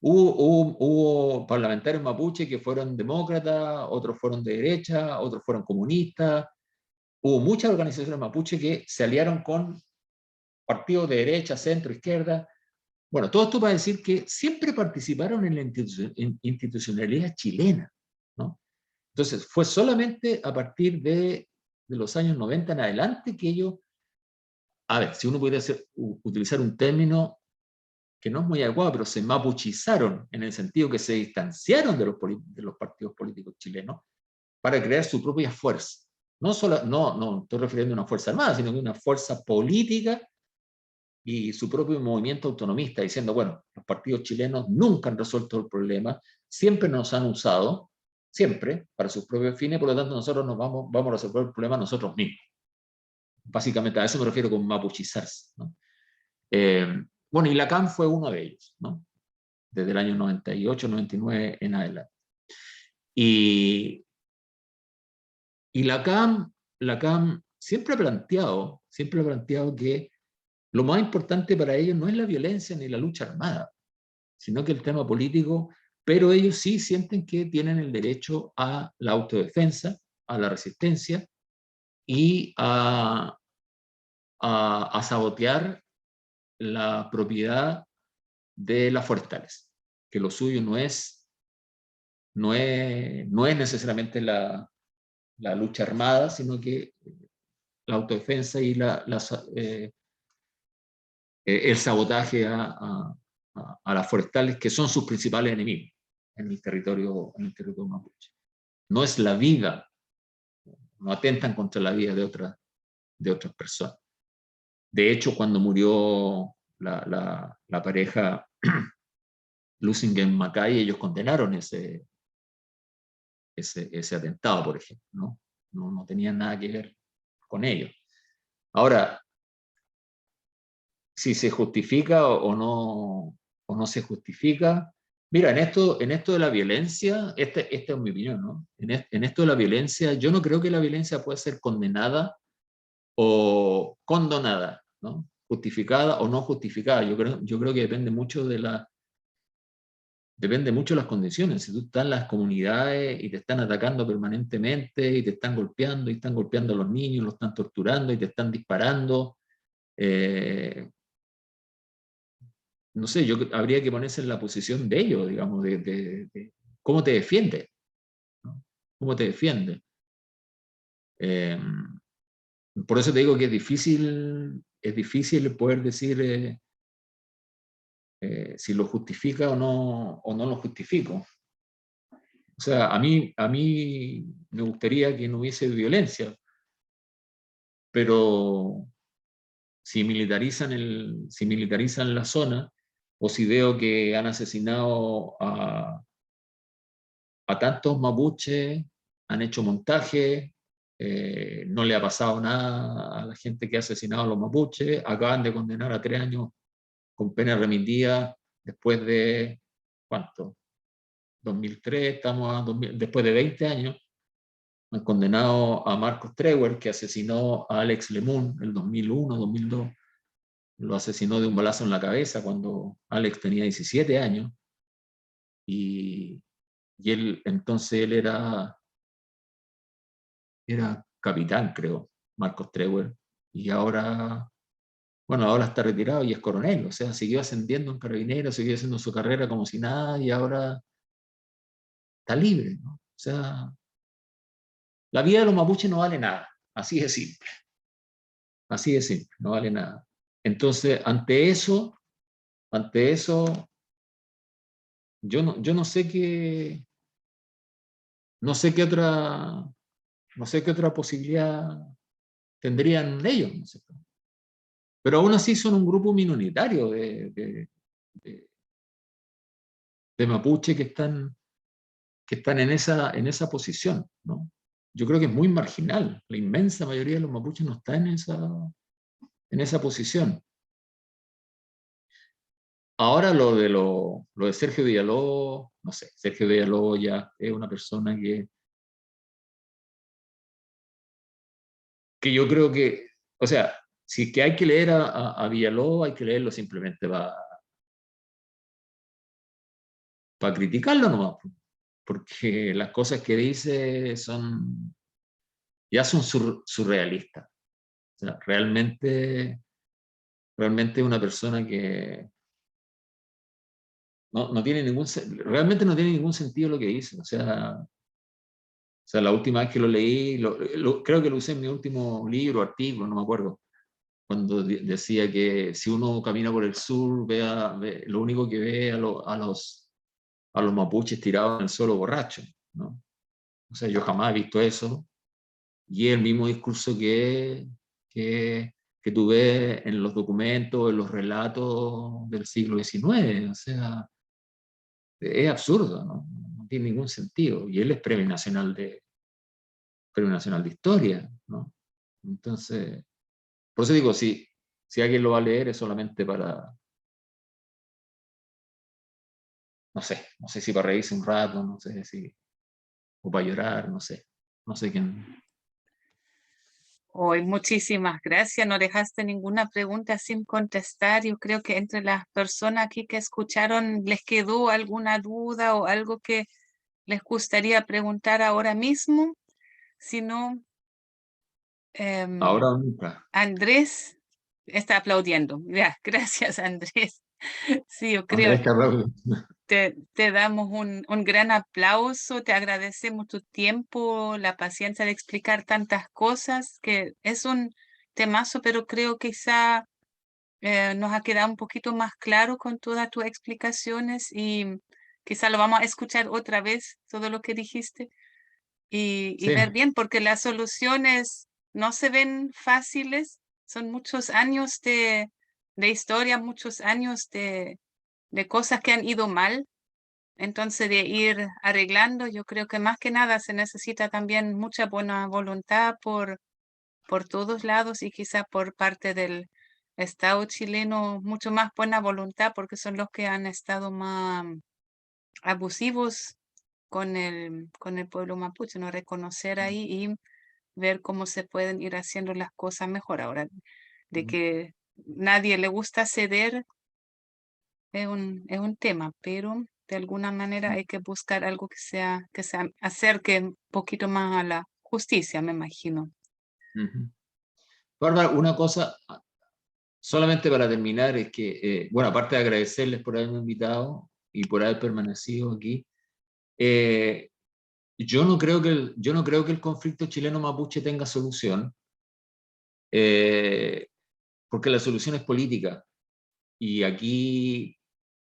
Hubo parlamentarios mapuche que fueron demócratas, otros fueron de derecha, otros fueron comunistas. Hubo muchas organizaciones mapuche que se aliaron con partidos de derecha, centro, izquierda. Bueno, todo esto para decir que siempre participaron en la institucionalidad chilena, ¿no? Entonces, fue solamente a partir de los años 90 en adelante que ellos, a ver, si uno pudiera utilizar un término que no es muy adecuado, pero se mapuchizaron en el sentido que se distanciaron de los partidos políticos chilenos para crear su propia fuerza. No estoy refiriendo a una fuerza armada, sino que una fuerza política y su propio movimiento autonomista, diciendo, bueno, los partidos chilenos nunca han resuelto el problema, siempre nos han usado, siempre, para sus propios fines, por lo tanto nosotros vamos a resolver el problema nosotros mismos. Básicamente a eso me refiero con mapuchizarse, ¿no? Bueno, y la CAM fue uno de ellos, ¿no? Desde el año 98, 99 en adelante. Y la CAM siempre ha planteado que lo más importante para ellos no es la violencia ni la lucha armada, sino que el tema político, pero ellos sí sienten que tienen el derecho a la autodefensa, a la resistencia y a sabotear la propiedad de las forestales, que lo suyo no es necesariamente la lucha armada, sino que la autodefensa y el sabotaje a las forestales, que son sus principales enemigos en el territorio mapuche. No es la vida, no atentan contra la vida de otras personas. De hecho, cuando murió la pareja Lusingen Macay, ellos condenaron ese atentado, por ejemplo, ¿no? No tenían nada que ver con ello. Ahora, si se justifica o no se justifica, mira, en esto de la violencia, esta es mi opinión, ¿no? En esto de la violencia, yo no creo que la violencia pueda ser condenada o condonada, ¿no? Justificada o no justificada. Yo creo que depende mucho de las condiciones. Si tú estás en las comunidades y te están atacando permanentemente y te están golpeando a los niños, los están torturando y te están disparando, no sé, habría que ponerse en la posición de ellos, digamos, de cómo te defiende, ¿no? ¿Cómo te defiende? Por eso te digo que es difícil poder decir si lo justifica o no lo justifico. O sea, a mí me gustaría que no hubiese violencia, pero si militarizan la zona, o si veo que han asesinado a tantos mapuches han hecho montaje, no le ha pasado nada a la gente que ha asesinado a los mapuches, acaban de condenar a 3 años con pena remitida después de, ¿cuánto? 2003, estamos a después de 20 años, han condenado a Marcos Treuer, que asesinó a Alex Lemun en el 2001, 2002, lo asesinó de un balazo en la cabeza cuando Alex tenía 17 años, y él, entonces él era capitán, creo, Marcos Treuer, y ahora, bueno, ahora está retirado y es coronel, o sea, siguió ascendiendo en Carabineros, siguió haciendo su carrera como si nada, y ahora está libre, ¿no? O sea, la vida de los mapuches no vale nada, así de simple, no vale nada. Entonces, ante eso, yo no sé qué, no sé qué otra posibilidad tendrían ellos, ¿no sé? Pero aún así son un grupo minoritario de mapuche que están en esa posición, ¿no? Yo creo que es muy marginal. La inmensa mayoría de los mapuches no está en esa posición. Ahora lo de Sergio Villalobos, no sé, Sergio Villalobos ya es una persona que yo creo que, o sea, si es que hay que leer a Villalobos, hay que leerlo simplemente para criticarlo nomás, porque las cosas que dice ya son surrealistas. O sea, realmente es una persona que realmente no tiene ningún sentido lo que dice. O sea, la última vez que lo leí, creo que lo usé en mi último libro, artículo, no me acuerdo, cuando decía que si uno camina por el sur, lo único que ve a los mapuches tirados en el suelo borrachos, ¿no? O sea, yo jamás he visto eso. Y es el mismo discurso que tú ves en los documentos, en los relatos del siglo XIX. O sea, es absurdo, ¿no? No tiene ningún sentido. Y él es Premio Nacional de Historia, ¿no? Entonces, por eso digo, si alguien lo va a leer es solamente para, no sé si para reírse un rato, no sé si, o para llorar, no sé quién. Hoy, muchísimas gracias. No dejaste ninguna pregunta sin contestar. Yo creo que entre las personas aquí que escucharon les quedó alguna duda o algo que les gustaría preguntar ahora mismo. Si no, Ahora o nunca. Andrés está aplaudiendo. Ya, gracias, Andrés. Sí, yo creo. Andrés Carrao. Te damos un gran aplauso, te agradecemos tu tiempo, la paciencia de explicar tantas cosas, que es un temazo, pero creo que quizá nos ha quedado un poquito más claro con todas tus explicaciones y quizá lo vamos a escuchar otra vez, todo lo que dijiste, y Sí. ver bien, porque las soluciones no se ven fáciles, son muchos años de historia, muchos años de cosas que han ido mal. Entonces, de ir arreglando, yo creo que más que nada se necesita también mucha buena voluntad por todos lados y quizá por parte del Estado chileno, mucho más buena voluntad porque son los que han estado más abusivos con el pueblo mapuche, no reconocer ahí y ver cómo se pueden ir haciendo las cosas mejor. Ahora, de que nadie le gusta ceder es un tema, pero de alguna manera hay que buscar algo que se acerque un poquito más a la justicia, me imagino. Bárbara, una cosa, solamente para terminar, es que, bueno, aparte de agradecerles por haberme invitado y por haber permanecido aquí, yo no creo que el conflicto chileno-mapuche tenga solución, porque la solución es política. Y aquí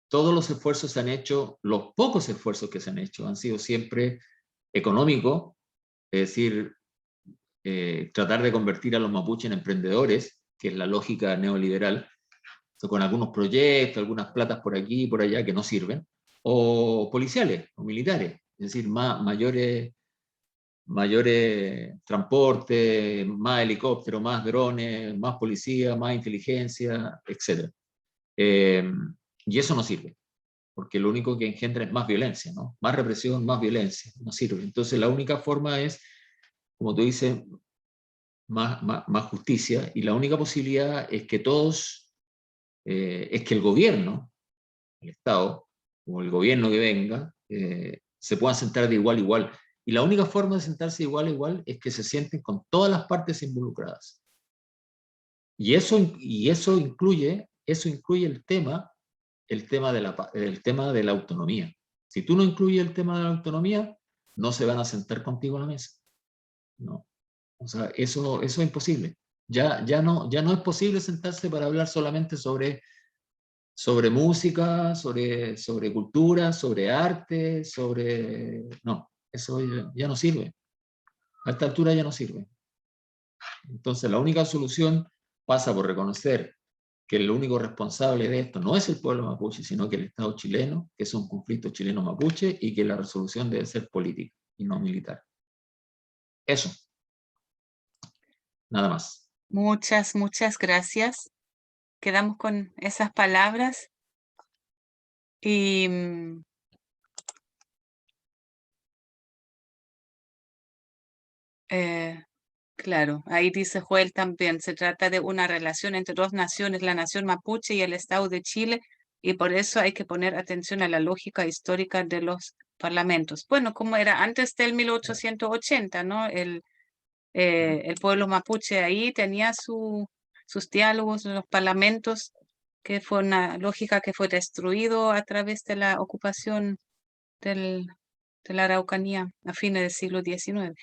todos los esfuerzos se han hecho, los pocos esfuerzos que se han hecho han sido siempre económicos, es decir, tratar de convertir a los mapuches en emprendedores, que es la lógica neoliberal, con algunos proyectos, algunas platas por aquí y por allá que no sirven, o policiales o militares, es decir, mayores mayores transporte, más helicópteros, más drones, más policía, más inteligencia, etc. Y eso no sirve, porque lo único que engendra es más violencia, ¿no? Más represión, más violencia, no sirve. Entonces la única forma es, como tú dices, más justicia, y la única posibilidad es que todos, es que el gobierno, el Estado, o el gobierno que venga, se puedan sentar de igual a igual. Y la única forma de sentarse de igual a igual es que se sienten con todas las partes involucradas. Y eso incluye el tema de la autonomía. Si tú no incluyes el tema de la autonomía, no se van a sentar contigo a la mesa. No. O sea, eso es imposible. Ya no es posible sentarse para hablar solamente sobre música, sobre cultura, sobre arte, No, eso ya no sirve. A esta altura ya no sirve. Entonces, la única solución pasa por reconocer que el único responsable de esto no es el pueblo mapuche, sino que el Estado chileno, que es un conflicto chileno-mapuche, y que la resolución debe ser política y no militar. Eso. Nada más. Muchas, muchas gracias. Quedamos con esas palabras. Y claro, ahí dice Joel también, se trata de una relación entre dos naciones, la nación mapuche y el Estado de Chile, y por eso hay que poner atención a la lógica histórica de los parlamentos. Bueno, como era antes del 1880, ¿no? El pueblo mapuche ahí tenía sus diálogos en los parlamentos, que fue una lógica que fue destruido a través de la ocupación de la Araucanía a fines del siglo XIX.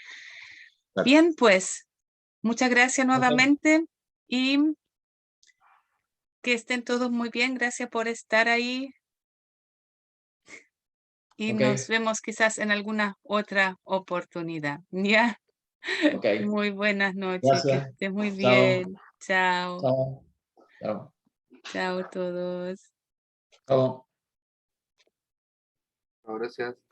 Claro. Bien, pues, muchas gracias nuevamente y que estén todos muy bien. Gracias por estar ahí y nos vemos quizás en alguna otra oportunidad. ¿Ya? Muy buenas noches, que Gracias. estés muy Chao. bien. Chao. Chao. Chao. Chao a todos. Chao. Gracias.